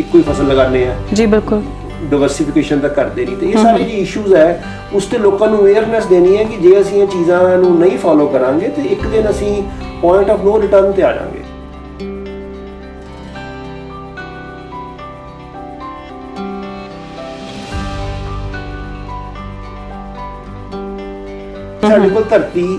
ਇੱਕੋ ਹੀ ਫਸਲ ਲਗਾਉਂਦੇ ਆ ਜੀ ਬਿਲਕੁਲ ਡਾਈਵਰਸਿਫਿਕੇਸ਼ਨ ਤਾਂ ਕਰਦੇ ਨਹੀਂ। ਤੇ ਇਹ ਸਾਰੇ ਜੀ ਇਸ਼ੂਜ਼ ਹੈ, ਉਸ ਤੇ ਲੋਕਾਂ ਨੂੰ ਅਵੇਅਰਨੈਸ ਦੇਣੀ ਹੈ ਕਿ ਜੇ ਅਸੀਂ ਇਹ ਚੀਜ਼ਾਂ ਨੂੰ ਨਹੀਂ ਫੋਲੋ ਕਰਾਂਗੇ ਤੇ ਇੱਕ ਦਿਨ ਅਸੀਂ ਪੁਆਇੰਟ ਆਫ ਨੋ ਰਿਟਰਨ ਤੇ ਆ ਜਾਵਾਂਗੇ। ਸਾਡੇ ਕੋਲ ਧਰਤੀ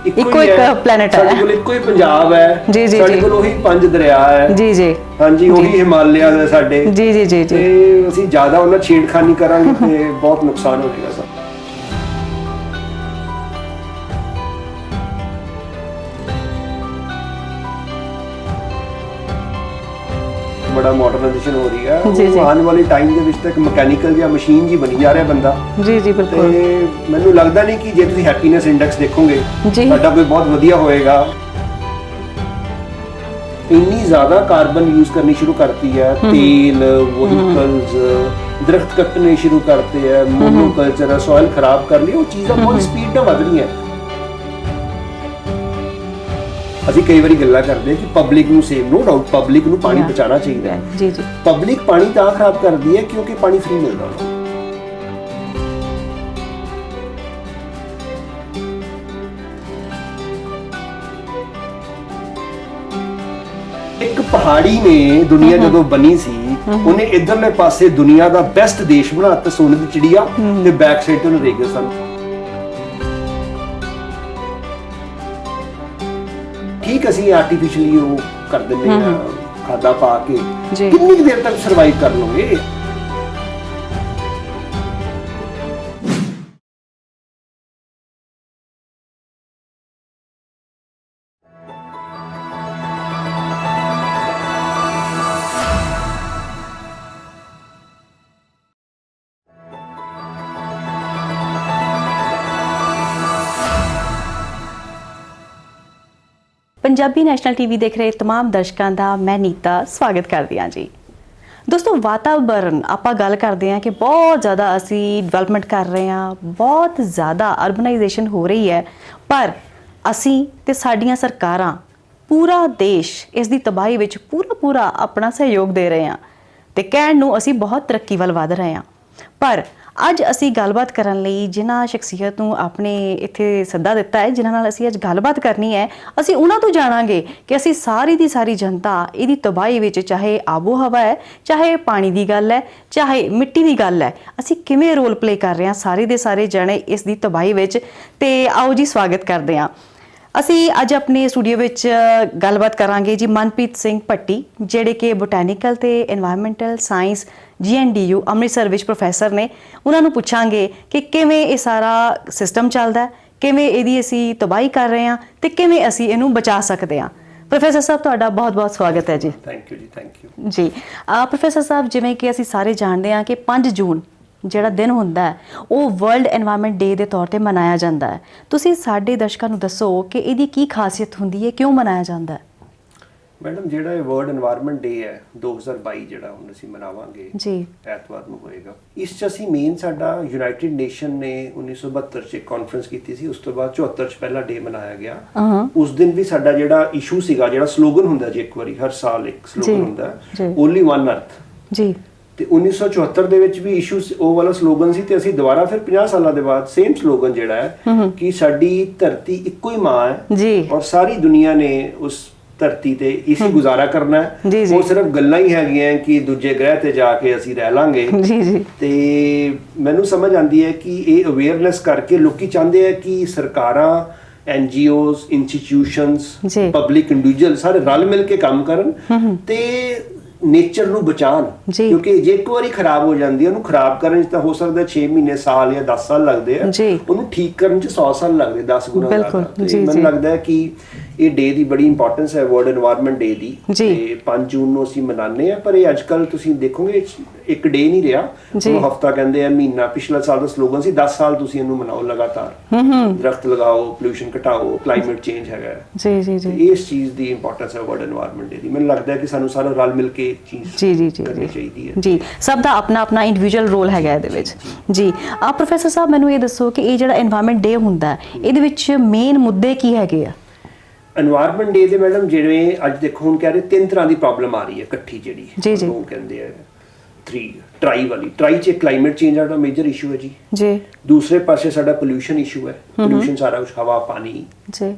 ਇੱਕੋ ਹੀ ਪਲੈਨਟ ਹੈ, ਸਾਡੇ ਕੋਲ ਇੱਕੋ ਹੀ ਪੰਜਾਬ ਹੈ, ਜੀ ਜੀ ਸਾਡੇ ਕੋਲ ਉਹੀ 5 ਦਰਿਆ ਹੈ, ਜੀ ਜੀ ਹਾਂਜੀ ਉਹੀ ਹਿਮਾਲਿਆ ਹੈ ਸਾਡੇ, ਜੀ ਜੀ ਜੀ ਤੇ ਅਸੀਂ ਜ਼ਿਆਦਾ ਉਹਨਾਂ ਛੇੜਖਾਨੀ ਕਰਾਂਗੇ ਤੇ ਬਹੁਤ ਨੁਕਸਾਨ ਹੋ ਜਾਏਗਾ ਸਭ। बड़ा मॉडर्नाइजेशन हो रही है, आने वाले टाइम ਦੇ ਵਿੱਚ ਤੱਕ ਮਕੈਨੀਕਲ ਜਾਂ ਮਸ਼ੀਨ ਜੀ ਬਣੀ ਜਾ ਰਿਹਾ ਬੰਦਾ। ਜੀ ਜੀ ਬਿਲਕੁਲ। ਤੇ ਮੈਨੂੰ ਲੱਗਦਾ ਨਹੀਂ ਕਿ ਜੇ ਤੁਸੀਂ ਹੈਪੀਨੈਸ ਇੰਡੈਕਸ ਦੇਖੋਗੇ ਤੁਹਾਡਾ ਕੋਈ ਬਹੁਤ ਵਧੀਆ ਹੋਏਗਾ। ਇੰਨੀ ਜ਼ਿਆਦਾ ਕਾਰਬਨ ਯੂਜ਼ ਕਰਨੀ ਸ਼ੁਰੂ ਕਰਤੀ ਹੈ, तेल ਵਹੀਕਲਸ, ਦਰਖਤ ਕੱਟਣੇ ਸ਼ੁਰੂ ਕਰਤੇ ਹੈ, ਮੋਨੋਕਲਚਰ, ਸੋਇਲ ਖਰਾਬ ਕਰ ਲਈ, ਉਹ ਚੀਜ਼ਾਂ ਬਹੁਤ ਸਪੀਡ ਨਾਲ ਵਧ ਰਹੀਆਂ। ਅਸੀਂ ਕਈ ਵਾਰੀ ਗੱਲਾਂ ਕਰਦੇ ਕਿ ਪਬਲਿਕ ਨੂੰ ਸੇਵ, ਨੋ ਡਾਊਟ ਪਬਲਿਕ ਨੂੰ ਪਾਣੀ ਬਚਾਉਣਾ ਚਾਹੀਦਾ ਹੈ, ਜੀ ਜੀ। ਪਬਲਿਕ ਪਾਣੀ ਤਾਂ ਖਰਾਬ ਕਰਦੀ ਹੈ ਕਿਉਂਕਿ ਪਾਣੀ ਫ੍ਰੀ ਮਿਲਦਾ ਉਹਨੂੰ। ਇੱਕ ਪਹਾੜੀ ਨੇ ਦੁਨੀਆ ਜਦੋਂ ਬਣੀ ਸੀ, ਉਹਨੇ ਇਧਰਲੇ ਪਾਸੇ ਦੁਨੀਆ ਦਾ ਬੈਸਟ ਦੇਸ਼ ਬਣਾਤਾ, ਸੋਨੇ ਦੀ ਚਿੜੀਆ, ਤੇ ਬੈਕ ਸਾਈਡ ਤੇ ਉਹਨੇ ਰੇਗਿਸਤਾਨ। ਠੀਕ ਅਸੀਂ ਆਰਟੀਫੀਸ਼ੀਅਲੀ ਉਹ ਕਰ ਦਿੰਦੇ ਹਾਂ ਖਾਦਾ ਪਾ ਕੇ, ਕਿੰਨੀ ਦੇਰ ਤੱਕ ਸਰਵਾਈਵ ਕਰ ਲਓਗੇ? ਪੰਜਾਬੀ ਨੈਸ਼ਨਲ ਟੀਵੀ ਦੇਖ ਰਹੇ तमाम ਦਰਸ਼ਕਾਂ ਦਾ ਮੈਂ ਨੀਤਾ ਸਵਾਗਤ ਕਰਦੀ ਹਾਂ ਜੀ। ਦੋਸਤੋ, ਵਾਤਾਵਰਣ ਆਪਾਂ ਗੱਲ ਕਰਦੇ ਹਾਂ ਕਿ ਬਹੁਤ ਜ਼ਿਆਦਾ ਅਸੀਂ ਡਿਵੈਲਪਮੈਂਟ ਕਰ ਰਹੇ ਹਾਂ, ਬਹੁਤ ਜ਼ਿਆਦਾ ਅਰਬਨਾਈਜੇਸ਼ਨ ਹੋ ਰਹੀ ਹੈ, ਪਰ ਅਸੀਂ ਤੇ ਸਾਡੀਆਂ ਸਰਕਾਰਾਂ, ਪੂਰਾ ਦੇਸ਼ ਇਸ ਦੀ ਤਬਾਹੀ ਵਿੱਚ ਪੂਰਾ ਆਪਣਾ ਸਹਿਯੋਗ ਦੇ ਰਹੇ ਹਾਂ ਤੇ ਕਹਿਣ ਨੂੰ ਅਸੀਂ ਬਹੁਤ ਤਰੱਕੀ ਵੱਲ ਵਧ ਰਹੇ ਹਾਂ। ਪਰ ਅੱਜ ਅਸੀਂ ਗੱਲਬਾਤ ਕਰਨ ਲਈ ਜਿਨ੍ਹਾਂ ਸ਼ਖਸੀਅਤ ਨੂੰ ਆਪਣੇ ਇੱਥੇ ਸੱਦਾ ਦਿੱਤਾ ਹੈ, ਜਿਨ੍ਹਾਂ ਨਾਲ ਅਸੀਂ ਅੱਜ ਗੱਲਬਾਤ ਕਰਨੀ ਹੈ, ਅਸੀਂ ਉਹਨਾਂ ਤੋਂ ਜਾਣਾਂਗੇ ਕਿ ਅਸੀਂ ਸਾਰੀ ਦੀ ਸਾਰੀ ਜਨਤਾ ਇਹਦੀ ਤਬਾਹੀ ਵਿੱਚ, ਚਾਹੇ ਆਬੋ ਹਵਾ ਹੈ, ਚਾਹੇ ਪਾਣੀ ਦੀ ਗੱਲ ਹੈ, ਚਾਹੇ ਮਿੱਟੀ ਦੀ ਗੱਲ ਹੈ, ਅਸੀਂ ਕਿਵੇਂ ਰੋਲ ਪਲੇ ਕਰ ਰਹੇ ਹਾਂ ਸਾਰੇ ਦੇ ਸਾਰੇ ਜਣੇ ਇਸ ਦੀ ਤਬਾਹੀ ਵਿੱਚ। ਤੇ ਆਓ ਜੀ ਸਵਾਗਤ ਕਰਦੇ ਹਾਂ। ਅਸੀਂ ਅੱਜ ਆਪਣੇ ਸਟੂਡੀਓ ਵਿੱਚ ਗੱਲਬਾਤ ਕਰਾਂਗੇ ਜੀ ਮਨਪ੍ਰੀਤ ਸਿੰਘ ਭੱਟੀ, ਜਿਹੜੇ ਕਿ ਬੋਟੈਨੀਕਲ ਤੇ ਐਨਵਾਇਰਨਮੈਂਟਲ ਸਾਇੰਸ GNDU ਅੰਮ੍ਰਿਤਸਰ ਵਿੱਚ ਪ੍ਰੋਫੈਸਰ ਨੇ। ਉਹਨਾਂ ਨੂੰ ਪੁੱਛਾਂਗੇ ਕਿ ਕਿਵੇਂ ਇਹ ਸਾਰਾ ਸਿਸਟਮ ਚੱਲਦਾ, ਕਿਵੇਂ ਇਹਦੀ ਅਸੀਂ ਤਬਾਹੀ ਕਰ ਰਹੇ ਹਾਂ ਤੇ ਕਿਵੇਂ ਅਸੀਂ ਇਹਨੂੰ ਬਚਾ ਸਕਦੇ ਹਾਂ। ਪ੍ਰੋਫੈਸਰ ਸਾਹਿਬ, ਤੁਹਾਡਾ ਬਹੁਤ-ਬਹੁਤ ਸਵਾਗਤ ਹੈ ਜੀ। ਥੈਂਕ ਯੂ ਜੀ, ਥੈਂਕ ਯੂ ਜੀ। ਪ੍ਰੋਫੈਸਰ ਸਾਹਿਬ, ਜਿਵੇਂ ਕਿ ਅਸੀਂ ਸਾਰੇ ਜਾਣਦੇ ਹਾਂ ਕਿ 5 ਜੂਨ ਜਿਹੜਾ ਦਿਨ ਹੁੰਦਾ ਹੈ ਉਹ ਵਰਲਡ ਐਨਵਾਇਰਨਮੈਂਟ ਡੇ ਦੇ ਤੌਰ ਤੇ ਮਨਾਇਆ ਜਾਂਦਾ ਹੈ। ਤੁਸੀਂ ਸਾਡੇ ਦਰਸ਼ਕਾਂ ਨੂੰ ਦੱਸੋ ਕਿ ਇਹਦੀ ਕੀ ਖਾਸੀਅਤ ਹੁੰਦੀ ਹੈ, ਕਿਉਂ ਮਨਾਇਆ ਜਾਂਦਾ ਹੈ? ਮੈਡਮ, ਜਿਹੜਾ ਇਹ ਵਰਲਡ ਐਨਵਾਇਰਨਮੈਂਟ ਡੇ ਹੈ 2022 ਜਿਹੜਾ ਹੁਣ ਅਸੀਂ ਮਨਾਵਾਂਗੇ ਜੀ, ਐਤਵਾਰ ਨੂੰ ਹੋਏਗਾ। ਇਸ 'ਚ ਅਸੀਂ ਮੇਨ ਸਾਡਾ ਯੂਨਾਈਟਿਡ ਨੇਸ਼ਨ ਨੇ 1972 'ਚ ਇੱਕ ਕਾਨਫਰੰਸ ਕੀਤੀ ਸੀ, ਉਸ ਤੋਂ ਬਾਅਦ 74 'ਚ ਪਹਿਲਾ ਡੇ ਮਨਾਇਆ ਗਿਆ। ਉਸ ਦਿਨ ਵੀ ਸਾਡਾ ਜਿਹੜਾ ਇਸ਼ੂ ਸੀਗਾ, ਜਿਹੜਾ ਸਲੋਗਨ ਹੁੰਦਾ ਜੀ, ਇੱਕ ਵਾਰੀ ਹਰ ਸਾਲ ਇੱਕ ਸਲੋਗਨ ਹੁੰਦਾ, ਓਨਲੀ ਵਨ ਅਰਥ ਜੀ। ਤੇ 1974 ਦੇ ਵਿੱਚ ਵੀ ਇਸ਼ੂ ਉਹ ਵਾਲਾ ਸਲੋਗਨ ਸੀ, ਤੇ ਅਸੀਂ ਦੁਬਾਰਾ ਫਿਰ 50 ਸਾਲਾਂ ਦੇ ਬਾਅਦ ਸੇਮ ਸਲੋਗਨ ਜਿਹੜਾ ਹੈ ਕਿ ਸਾਡੀ ਧਰਤੀ ਇੱਕੋ ਹੀ ਮਾਂ ਹੈ ਜੀ, ਔਰ ਸਾਰੀ ਦੁਨੀਆ ਨੇ ਉਸ ਧਰਤੀ ਤੇ ਇਸੇ ਗੁਜ਼ਾਰਾ ਕਰਨਾ ਹੈ। ਉਹ ਸਿਰਫ ਗੱਲਾਂ ਹੀ ਹੈਗੀਆਂ ਕਿ ਦੂਜੇ ਗ੍ਰਹਿ ਤੇ ਜਾ ਕੇ ਅਸੀਂ ਰਹਿ ਲਾਂਗੇ। ਤੇ ਮੈਨੂੰ ਸਮਝ ਆਉਂਦੀ ਹੈ ਕਿ ਇਹ ਅਵੇਅਰਨੈਸ ਕਰਕੇ ਲੋਕੀ ਚਾਹੁੰਦੇ ਆ ਕਿ ਸਰਕਾਰਾਂ, NGOs, ਇੰਸਟੀਟਿਊਸ਼ਨਸ, ਪਬਲਿਕ ਇੰਡੀਵਿਜੂਅਲ ਸਾਰੇ ਰਲ ਮਿਲ ਕੇ ਕੰਮ ਕਰਨ ਤੇ ਨੇਚਰ ਨੂੰ ਬਚਾਉਣ, ਕਿਉਂਕਿ ਜੇ ਇੱਕ ਵਾਰੀ ਖਰਾਬ ਹੋ ਜਾਂਦੀ ਹੈ, ਉਹਨੂੰ ਖਰਾਬ ਕਰਨ 'ਚ ਤਾਂ ਹੋ ਸਕਦਾ 6 ਮਹੀਨੇ, ਸਾਲ ਜਾਂ 10 ਸਾਲ ਲੱਗਦੇ ਆ, ਉਹਨੂੰ ਠੀਕ ਕਰਨ 'ਚ 100 ਸਾਲ ਲੱਗਦੇ, 10 ਗੁਣਾ ਜ਼ਿਆਦਾ। ਮੈਨੂੰ ਲੱਗਦਾ ਹੈ ਕਿ ਇਹ ਡੇ ਦੀ ਬੜੀ ਇੰਪੋਰਟੈਂਸ ਹੈ, ਵਰਲਡ ਐਨਵਾਇਰਨਮੈਂਟ ਡੇ ਦੀ, ਤੇ 5 ਜੂਨ ਨੂੰ ਅਸੀਂ ਮਨਾਉਂਦੇ ਆ। ਪਰ ਇਹ ਅੱਜ ਕੱਲ ਤੁਸੀਂ ਦੇਖੋਗੇ ਇੱਕ ਡੇ ਨਹੀਂ ਰਿਹਾ, ਉਹ ਹਫਤਾ ਕਹਿੰਦੇ ਆ, ਮਹੀਨਾ। ਪਿਛਲਾ ਸਾਲ ਦਾ ਸਲੋਗਨ ਸੀ 10 ਸਾਲ ਤੁਸੀਂ ਇਹਨੂੰ ਮਨਾਓ ਲਗਾਤਾਰ, ਦਰਖਤ ਲਗਾਓ, ਪੋਲਿਊਸ਼ਨ ਘਟਾਓ, ਕਲਾਈਮੇਟ ਚੇਂਜ ਹੈਗਾ ਜੀ। ਇਸ ਚੀਜ਼ ਦੀ ਇੰਪੋਰਟੈਂਸ ਹੈ ਵਰਲਡ ਐਨਵਾਇਰਨਮੈਂਟ ਡੇ ਦੀ। ਮੈਨੂੰ ਲੱਗਦਾ ਹੈ ਕਿ ਸਾਨੂੰ ਸਾਰਾ ਰਲ ਮਿਲ ਕੇ ਕਰਨੀ ਚਾਹੀਦੀ ਹੈ ਜੀ। ਸਭ ਦਾ ਆਪਣਾ ਇੰਡੀਵਿਜੂਅਲ ਰੋਲ ਹੈਗਾ ਇਹਦੇ ਵਿੱਚ ਜੀ। ਪ੍ਰੋਫੈਸਰ ਸਾਹਿਬ, ਮੈਨੂੰ ਇਹ ਦੱਸੋ ਕਿ ਇਹ ਜਿਹੜਾ ਐਨਵਾਇਰਨਮੈਂਟ ਡੇ ਹੁੰਦਾ, ਇਹਦੇ ਵਿੱਚ ਮੇਨ ਮੁੱਦੇ ਕੀ ਹੈਗੇ ਆ? এਨवायरमेंट ਡੇ ਦੇ ਮੈਡਮ ਜਿਵੇਂ ਅੱਜ ਦੇਖੋ ਹੁਣ ਕਹਿ ਰਹੇ 3 ਤਰ੍ਹਾਂ ਦੀ ਪ੍ਰੋਬਲਮ ਆ ਰਹੀ ਹੈ ਇਕੱਠੀ ਜਿਹੜੀ ਉਹ ਕਹਿੰਦੇ ਆ 3 ਟਰਾਈ ਵਾਲੀ ਟਰਾਈ ਚ ਕਲਾਈਮੇਟ ਚੇਂਜ ਦਾ ਮੇਜਰ ਇਸ਼ੂ ਹੈ ਜੀ ਦੂਸਰੇ ਪਾਸੇ ਸਾਡਾ ਪੋਲੂਸ਼ਨ ਇਸ਼ੂ ਹੈ ਪੋਲੂਸ਼ਨ ਸਾਰਾ ਕੁਝ ਹਵਾ ਪਾਣੀ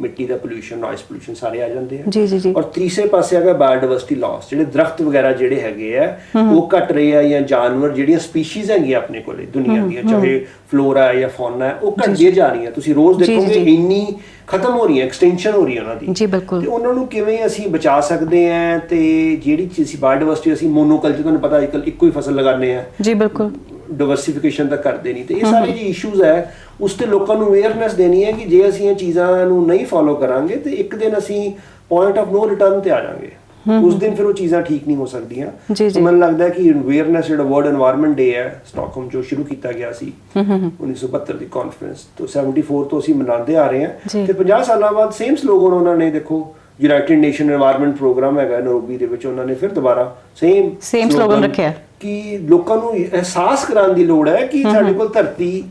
ਮਿੱਟੀ ਦਾ ਪੋਲੂਸ਼ਨ ਨੋਇਸ ਪੋਲੂਸ਼ਨ ਸਾਰੇ ਆ ਜਾਂਦੇ ਆ ਔਰ ਤੀਸਰੇ ਪਾਸੇ ਹੈਗਾ ਬਾਇਓਡਾਇਵਰਸਿਟੀ ਲਾਸ ਜਿਹੜੇ ਦਰਖਤ ਵਗੈਰਾ ਜਿਹੜੇ ਹੈਗੇ ਆ ਉਹ ਘਟ ਰਹੇ ਆ ਜਾਂ ਜਾਨਵਰ ਜਿਹੜੀਆਂ ਸਪੀਸ਼ੀਜ਼ ਹੈਗੀਆਂ ਆਪਣੇ ਕੋਲੇ ਦੁਨੀਆ ਦੀਆਂ ਚਾਹੇ ਫਲੋਰਾ ਜਾਂ ਫੌਨਾ ਉਹ ਘਟਦੀਆਂ ਜਾ ਰਹੀਆਂ ਤੁਸੀਂ ਰੋਜ਼ ਦੇਖੋਗੇ ਇੰਨੀ ਖਤਮ ਹੋ ਰਹੀ ਹੈ ਐਕਸਟੈਂਸ਼ਨ ਹੋ ਰਹੀ ਹੈ ਉਹਨਾਂ ਦੀ ਜੀ ਬਿਲਕੁਲ ਤੇ ਉਹਨਾਂ ਨੂੰ ਕਿਵੇਂ ਅਸੀਂ ਬਚਾ ਸਕਦੇ ਆ ਤੇ ਜਿਹੜੀ ਚੀਜ਼ ਅਸੀਂ ਬਾਇਓਡਾਇਵਰਸਿਟੀ ਅਸੀਂ ਮੋਨੋਕਲਚਰ ਤੁਹਾਨੂੰ ਪਤਾ ਅੱਜਕੱਲ ਇੱਕੋ ਹੀ ਫਸਲ ਲਗਾਉਂਦੇ ਆ ਜੀ ਬਿਲਕੁਲ ਡਾਈਵਰਸਿਫਿਕੇਸ਼ਨ ਤਾਂ ਕਰਦੇ ਨਹੀਂ ਤੇ ਇਹ ਸਾਰੇ ਜੀ ਇਸ਼ੂਜ਼ ਹੈ ਉਸ ਤੇ ਲੋਕਾਂ ਨੂੰ ਅਵੇਅਰਨੈਸ ਦੇਣੀ ਹੈ ਕਿ ਜੇ ਅਸੀਂ ਇਹ ਚੀਜ਼ਾਂ ਨੂੰ ਨਹੀਂ ਫੋਲੋ ਕਰਾਂਗੇ ਤੇ ਇੱਕ ਦਿਨ ਅਸੀਂ ਪੁਆਇੰਟ ਆਫ ਨੋ ਰਿਟਰਨ ਤੇ ਆ ਜਾਵਾਂਗੇ ਉਸ ਦਿਨ ਫਿਰ ਉਹ ਚੀਜ਼ਾਂ ਠੀਕ ਨਹੀਂ ਹੋ ਸਕਦੀਆਂ ਤੇ ਮੈਨੂੰ ਲੱਗਦਾ ਕਿ ਅਵੇਅਰਨੈਸ ਜਿਹੜਾ ਵਰਲਡ এনवायरमेंट ਡੇ ਹੈ ਸਟਾਕਹੋਮ ਜੋ ਸ਼ੁਰੂ ਕੀਤਾ ਗਿਆ ਸੀ 1972 ਦੀ ਕਾਨਫਰੰਸ ਤੋਂ 74 ਤੋਂ ਅਸੀਂ ਮਨਾਉਂਦੇ ਆ ਰਹੇ ਹਾਂ ਤੇ 50 ਸਾਲਾਂ ਬਾਅਦ ਸੇਮ ਸਲੋਗਨ ਉਹਨਾਂ ਨੇ ਦੇਖੋ ਯੂਨਾਈਟਿਡ ਨੇਸ਼ਨ এনवायरमेंट ਪ੍ਰੋਗਰਾਮ ਹੈਗਾ ਨੈਰੋਬੀ ਦੇ ਵਿੱਚ ਉਹਨਾਂ ਨੇ ਫਿਰ ਦੁਬਾਰਾ ਸੇਮ ਸਲੋਗਨ ਰੱਖਿਆ ਕਿ ਲੋਕਾਂ ਨੂੰ ਅਹਿਸਾਸ ਕਰਾਉਣ ਦੀ ਲੋੜ ਹੈ ਕਿ ਸਾਡੇ ਕੋਲ ਧਰਤੀ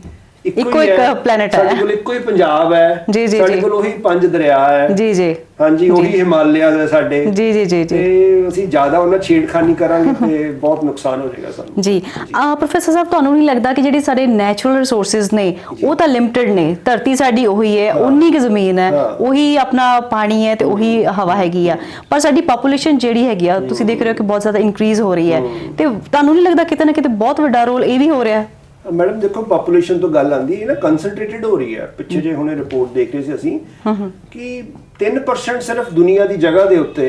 ਇੱਕੋ ਇੱਕ ਪਲੈਨਟ ਹੈ ਸਾਡੇ ਕੋਲ ਇੱਕੋ ਹੀ ਪੰਜਾਬ ਹੈ ਸਾਡੇ ਕੋਲ ਉਹੀ 5 ਦਰਿਆ ਹੈ ਜੀ ਹਾਂਜੀ ਉਹੀ ਹਿਮਾਲਿਆ ਹੈ ਸਾਡੇ ਜੀ ਤੇ ਅਸੀਂ ਜ਼ਿਆਦਾ ਉਹਨਾਂ ਛੇੜਖਾਨੀ ਕਰਾਂਗੇ ਤੇ ਬਹੁਤ ਨੁਕਸਾਨ ਹੋ ਜਾਏਗਾ ਸਾਨੂੰ ਜੀ ਪ੍ਰੋਫੈਸਰ ਸਾਹਿਬ ਤੁਹਾਨੂੰ ਨਹੀਂ ਲੱਗਦਾ ਕਿ ਜਿਹੜੇ ਸਾਡੇ ਨੈਚੁਰਲ ਰਿਸੋਰਸਸ ਨੇ ਉਹ ਤਾਂ ਲਿਮਿਟਡ ਨੇ ਧਰਤੀ ਸਾਡੀ ਉਹੀ ਹੈ ਉਨੀ ਕੁ ਜ਼ਮੀਨ ਹੈ ਉਹੀ ਆਪਣਾ ਪਾਣੀ ਹੈ ਤੇ ਉਹੀ ਹਵਾ ਹੈਗੀ ਆ ਪਰ ਸਾਡੀ ਪੋਪੂਲੇਸ਼ਨ ਜਿਹੜੀ ਹੈਗੀ ਆ ਤੁਸੀਂ ਦੇਖ ਰਹੇ ਹੋ ਕਿ ਬਹੁਤ ਜ਼ਿਆਦਾ ਇਨਕਰੀਜ਼ ਹੋ ਰਹੀ ਹੈ ਤੇ ਤੁਹਾਨੂੰ ਨਹੀਂ ਲੱਗਦਾ ਕਿਤੇ ਨਾ ਕਿਤੇ ਬਹੁਤ ਵੱਡਾ ਰੋਲ ਇਹ ਵੀ ਹੋ ਰਿਹਾ ਹੈ ਮੈਡਮ ਦੇਖੋ ਪੋਪੂਲੇਸ਼ਨ ਤੋਂ ਗੱਲ ਆਉਂਦੀ ਹੈ ਨਾ ਕੰਸੈਂਟਰੇਟਡ ਹੋ ਰਹੀ ਹੈ ਪਿੱਛੇ ਜੇ ਹੁਣੇ ਰਿਪੋਰਟ ਦੇਖ ਰਹੇ ਸੀ ਅਸੀਂ ਕਿ 3% ਸਿਰਫ ਦੁਨੀਆ ਦੀ ਜਗ੍ਹਾ ਦੇ ਉੱਤੇ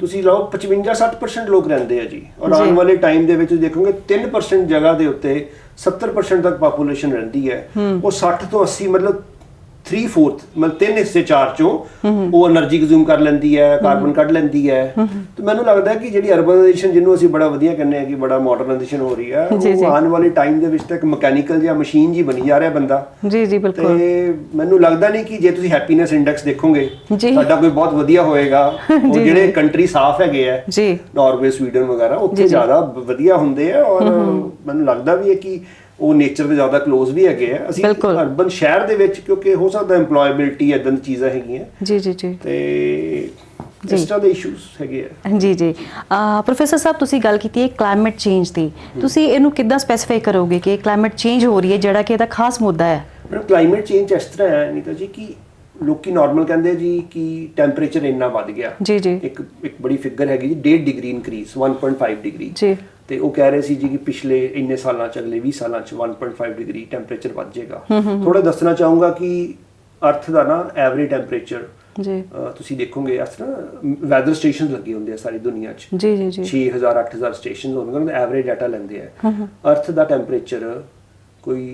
ਤੁਸੀਂ ਲਾਓ 55-60% ਲੋਕ ਰਹਿੰਦੇ ਆ ਜੀ ਔਰ ਆਉਣ ਵਾਲੇ ਟਾਈਮ ਦੇ ਵਿੱਚ ਦੇਖੋਗੇ 3% ਜਗ੍ਹਾ ਦੇ ਉੱਤੇ 70% ਤੱਕ ਪੋਪੂਲੇਸ਼ਨ ਰਹਿੰਦੀ ਹੈ ਉਹ 60 ਤੋਂ 80 ਮਤਲਬ 3/4 ਮਤਲਬ 3 ਹਿੱਸੇ 4 ਚੋਂ ਉਹ એનર્ਜੀ ਕੰਜ਼ੂਮ ਕਰ ਲੈਂਦੀ ਹੈ ਕਾਰਬਨ ਕੱਢ ਲੈਂਦੀ ਹੈ ਤੇ ਮੈਨੂੰ ਲੱਗਦਾ ਕਿ ਜਿਹੜੀ ਅਰਬਨਾਈਜੇਸ਼ਨ ਜਿਹਨੂੰ ਅਸੀਂ ਬੜਾ ਵਧੀਆ ਕਹਿੰਦੇ ਆ ਕਿ ਬੜਾ ਮਾਡਰਨਾਈਜੇਸ਼ਨ ਹੋ ਰਹੀ ਹੈ ਉਹ ਆਉਣ ਵਾਲੇ ਟਾਈਮ ਦੇ ਵਿੱਚ ਤੱਕ ਮਕੈਨੀਕਲ ਜਾਂ ਮਸ਼ੀਨ ਜੀ ਬਣੀ ਜਾ ਰਿਹਾ ਬੰਦਾ ਜੀ ਬਿਲਕੁਲ ਤੇ ਮੈਨੂੰ ਲੱਗਦਾ ਨਹੀਂ ਕਿ ਜੇ ਤੁਸੀਂ ਹੈਪੀਨੈਸ ਇੰਡੈਕਸ ਦੇਖੋਗੇ ਸਾਡਾ ਕੋਈ ਬਹੁਤ ਵਧੀਆ ਹੋਏਗਾ ਉਹ ਜਿਹੜੇ ਕੰਟਰੀ ਸਾਫ਼ ਹੈਗੇ ਆ ਨਾਰਵੇ ਸਵੀਡਨ ਵਗੈਰਾ ਉੱਥੇ ਜ਼ਿਆਦਾ ਵਧੀਆ ਹੁੰਦੇ ਆ ਔਰ ਮੈਨੂੰ ਲੱਗਦਾ ਵੀ ਹੈ ਕਿ ਉਹ ਨੇਚਰ ਦੇ ਜ਼ਿਆਦਾ ਕਲੋਜ਼ ਵੀ ਹੈਗੇ ਆ ਅਸੀਂ ਅਰਬਨ ਸ਼ਹਿਰ ਦੇ ਵਿੱਚ ਕਿਉਂਕਿ ਹੋ ਸਕਦਾ EMPLOYABILITY ਇਦਾਂ ਦੀ ਚੀਜ਼ਾਂ ਹੈਗੀਆਂ ਜੀ ਤੇ ਇਸ ਤਰ੍ਹਾਂ ਦੇ ਇਸ਼ੂਜ਼ ਹੈਗੇ ਆ ਜੀ ਪ੍ਰੋਫੈਸਰ ਸਾਹਿਬ ਤੁਸੀਂ ਗੱਲ ਕੀਤੀ ਹੈ ਕਲਾਈਮੇਟ ਚੇਂਜ ਦੀ ਤੁਸੀਂ ਇਹਨੂੰ ਕਿੱਦਾਂ ਸਪੈਸੀਫਾਈ ਕਰੋਗੇ ਕਿ ਕਲਾਈਮੇਟ ਚੇਂਜ ਹੋ ਰਹੀ ਹੈ ਜਿਹੜਾ ਕਿ ਇਹਦਾ ਖਾਸ ਮੁੱਦਾ ਹੈ ਕਲਾਈਮੇਟ ਚੇਂਜ ਇਸ ਤਰ੍ਹਾਂ ਹੈ ਨੀਤਾ ਜੀ ਕਿ ਲੋਕੀ ਨਾਰਮਲ ਕਹਿੰਦੇ ਜੀ ਕਿ ਟੈਂਪਰੇਚਰ ਇੰਨਾ ਵੱਧ ਗਿਆ ਇੱਕ ਬੜੀ ਫਿਗਰ ਹੈਗੀ ਜੀ 1.5 ਡਿਗਰੀ ਇਨਕਰੀਜ਼ 1.5 ਡਿਗਰੀ ਤੇ ਉਹ ਕਹਿ ਰਹੇ ਸੀ ਜੀ ਕਿ ਪਿਛਲੇ ਇੰਨੇ ਸਾਲਾਂ ਚ ਅਗਲੇ 20 ਸਾਲਾਂ ਚ 1.5 ਡਿਗਰੀ ਟੈਂਪਰੇਚਰ ਵੱਧ ਜਾਏਗਾ ਥੋੜਾ ਦੱਸਣਾ ਚਾਹੂੰਗਾ ਕਿ ਅਰਥ ਦਾ ਨਾ ਐਵਰੇਜ ਟੈਂਪਰੇਚਰ ਤੁਸੀਂ ਦੇਖੋਗੇ ਇਸ ਤਰ੍ਹਾਂ ਵੈਦਰ ਸਟੇਸ਼ਨ ਲੱਗੇ ਹੁੰਦੇ ਆ ਸਾਰੀ ਦੁਨੀਆ 'ਚ 6000 8000 ਸਟੇਸ਼ਨ ਹੋਣਗੇ ਉਹਨਾਂ ਦਾ ਐਵਰੇਜ ਡਾਟਾ ਲੈਂਦੇ ਆ ਅਰਥ ਦਾ ਟੈਂਪਰੇਚਰ ਕੋਈ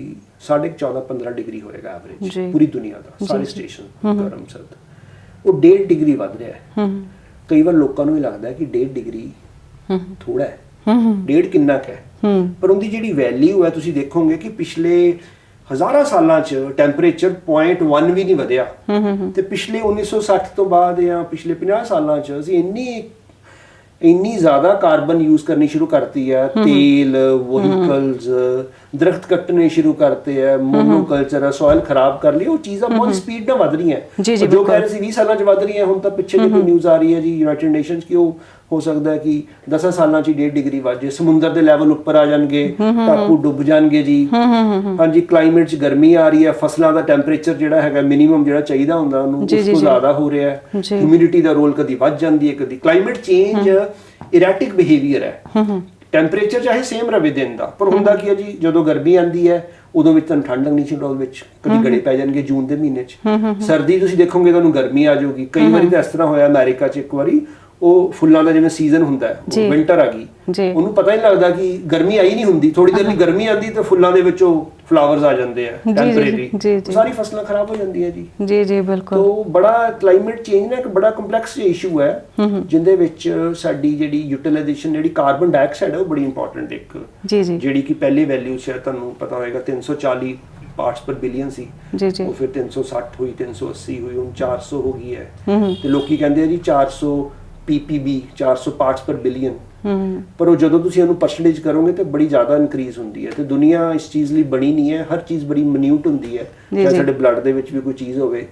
14.5-15 ਡਿਗਰੀ ਹੋਏਗਾ ਐਵਰੇਜ ਪੂਰੀ ਦੁਨੀਆ ਦਾ ਸਾਰੇ ਸਟੇਸ਼ਨ ਗਰਮ ਸਰਦ ਉਹ 1.5 ਡਿਗਰੀ ਵੱਧ ਰਿਹਾ ਹੈ ਕਈ ਵਾਰ ਲੋਕਾਂ ਨੂੰ ਇਹ ਲੱਗਦਾ ਹੈ ਕਿ 1.5 ਡਿਗਰੀ ਥੋੜਾ ਹੈ 1.5 ਕਿੰਨਾ ਕੁ ਹੈ ਪਰ ਉਹਦੀ ਜਿਹੜੀ ਵੈਲਿਊ ਹੈ ਤੁਸੀਂ ਦੇਖੋਗੇ ਕਿ ਪਿਛਲੇ ਹਜ਼ਾਰਾਂ ਸਾਲਾਂ 'ਚ ਟੈਂਪਰੇਚਰ 0.1 ਵੀ ਨਹੀਂ ਵਧਿਆ ਤੇ ਪਿਛਲੇ 1960 ਤੋਂ ਬਾਅਦ ਜਾਂ ਪਿਛਲੇ 50 ਸਾਲਾਂ 'ਚ ਅਸੀਂ ਇੰਨੀ ਜ਼ਿਆਦਾ ਕਾਰਬਨ ਯੂਜ਼ ਕਰਨੀ ਸ਼ੁਰੂ ਕਰਤੀ ਹੈ ਤੇਲ ਵਹੀਕਲਸ ਦਰਖਤ ਕੱਟਣੇ ਸ਼ੁਰੂ ਕਰਤੇ ਹੈ ਮੋਨੋਕਲਚਰ ਸੋਇਲ ਖਰਾਬ ਕਰ ਲਈ ਉਹ ਚੀਜ਼ਾਂ ਬਹੁਤ ਸਪੀਡ ਨਾਲ ਵੱਧ ਰਹੀਆਂ ਜੋ ਕਹਿ ਰਹੇ ਸੀ 20 ਸਾਲਾਂ 'ਚ ਵੱਧ ਰਹੀਆਂ ਹੁਣ ਤਾਂ ਪਿੱਛੇ ਦੀ ਕੋਈ ਨਿਊਜ਼ ਆ ਰਹੀ ਹੈ ਜੀ ਯੂਨਾਈਟਿਡ ਨੇਸ਼ਨਸ ਕਿ ਉਹ ਹੋ ਸਕਦਾ ਹੈ ਕਿ 10 ਸਾਲਾਂ 'ਚ 1.5 ਡਿਗਰੀ ਵੱਧ ਜਾਏ ਸਮੁੰਦਰ ਦੇ ਲੈਵਲ ਉੱਪਰ ਆ ਜਾਣਗੇ ਟਾਪੂ ਡੁੱਬ ਜਾਣਗੇ ਜੀ ਹਾਂਜੀ ਕਲਾਈਮੇਟ 'ਚ ਗਰਮੀ ਆ ਰਹੀ ਹੈ ਫਸਲਾਂ ਦਾ ਟੈਂਪਰੇਚਰ ਜਿਹੜਾ ਹੈਗਾ ਮਿਨੀਮਮ ਜਿਹੜਾ ਚਾਹੀਦਾ ਹੁੰਦਾ ਉਹਨੂੰ ਉਸ ਤੋਂ ਜ਼ਿਆਦਾ ਹੋ ਰਿਹਾ ਹੈ ਹਿਊਮਿਡਿਟੀ ਦਾ ਰੋਲ ਕਦੀ ਵੱਧ ਜਾਂਦੀ ਹੈ ਕਦੀ ਕਲਾਈਮੇਟ ਚੇਂਜ ਇਰੈਟਿਕ ਬਿਹੇਵੀਅਰ ਹੈ ਟੈਂਪਰੇਚਰ ਚਾਹੇ ਸੇਮ ਰਵੇ ਦਿਨ ਦਾ ਪਰ ਹੁੰਦਾ ਕੀ ਹੈ ਜੀ ਜਦੋਂ ਗਰਮੀ ਆਂਦੀ ਹੈ ਉਦੋਂ ਵਿੱਚ ਤੁਹਾਨੂੰ ਠੰਡ ਲੱਗਣੀ ਸ਼ੁਰੂ ਹੋਣ ਵਿੱਚ ਕਦੀ ਗੜੇ ਪੈ ਜਾਣਗੇ ਜੂਨ ਦੇ ਮਹੀਨੇ 'ਚ ਸਰਦੀ ਤੁਸੀਂ ਦੇਖੋਗੇ ਤੁਹਾਨੂੰ ਗਰਮੀ ਆ ਜਾਊਗੀ ਕਈ ਵਾਰੀ ਤਾਂ ਇਸ ਤਰ੍ਹਾਂ ਹੋਇਆ ਅਮਰੀਕਾ 'ਚ ਇੱਕ ਵਾਰੀ ਉਹ ਫੁੱਲਾਂ ਦਾ ਜਿਵੇਂ ਸੀਜ਼ਨ ਹੁੰਦਾ ਹੈ ਵਿੰਟਰ ਆ ਗਈ ਉਹਨੂੰ ਪਤਾ ਹੀ ਲੱਗਦਾ ਕਿ ਗਰਮੀ ਆਈ ਨਹੀਂ ਹੁੰਦੀ ਥੋੜੀ ਦੇਰ ਲਈ ਗਰਮੀ ਆਂਦੀ ਤਾਂ ਫੁੱਲਾਂ ਦੇ ਵਿੱਚੋਂ ਫਲਾਵਰਸ ਆ ਜਾਂਦੇ ਆ ਟੈਂਪਰੇਰੀ ਸਾਰੀ ਫਸਲਾਂ ਖਰਾਬ ਹੋ ਜਾਂਦੀਆਂ ਜੀ ਬਿਲਕੁਲ ਤੋਂ ਬੜਾ ਕਲਾਈਮੇਟ ਚੇਂਜ ਨਾ ਇੱਕ ਬੜਾ ਕੰਪਲੈਕਸ ਇਸ਼ੂ ਹੈ ਜਿੰਦੇ ਵਿੱਚ ਸਾਡੀ ਜਿਹੜੀ ਯੂਟਿਲਾਈਜੇਸ਼ਨ ਜਿਹੜੀ ਕਾਰਬਨ ਡਾਈਆਕਸਾਈਡ ਹੈ ਉਹ ਬੜੀ ਇੰਪੋਰਟੈਂਟ ਇੱਕ ਜਿਹੜੀ ਕਿ ਪਹਿਲੇ ਵੈਲਿਊ ਸ਼ਾਇਦ ਤੁਹਾਨੂੰ ਪਤਾ ਹੋਏਗਾ 340 ਪਾਰਟਸ ਪਰ ਬਿਲੀਅਨ ਸੀ ਉਹ ਫਿਰ 360 ਹੋਈ 380 ਹੋਈ ਹੁਣ 400 ਹੋ ਗਈ ਹੈ ਤੇ ਲੋਕੀ ਕਹਿੰਦੇ ਆ ਜੀ 400 PPB 400 ਪਾਰਟਸ ਪਰ ਬਿਲੀਅਨ ਪਰ ਉਹ ਜਦੋਂ ਤੁਸੀਂ ਉਹਨੂੰ ਪਰਸੈਂਟੇਜ ਕਰੋਗੇ ਤੇ ਬੜੀ ਜ਼ਿਆਦਾ ਇਨਕਰੀਜ਼ ਹੁੰਦੀ ਹੈ। ਤੇ ਦੁਨੀਆ ਇਸ ਚੀਜ਼ ਲਈ ਬਣੀ ਨਹੀਂ ਹੈ, ਹਰ ਚੀਜ਼ ਬੜੀ ਮਿਨਿਊਟ ਹੁੰਦੀ ਹੈ। ਜਾਂ ਸਾਡੇ ਬਲੱਡ ਦੇ ਵਿੱਚ ਵੀ ਕੋਈ ਚੀਜ਼ ਹੋਵੇ,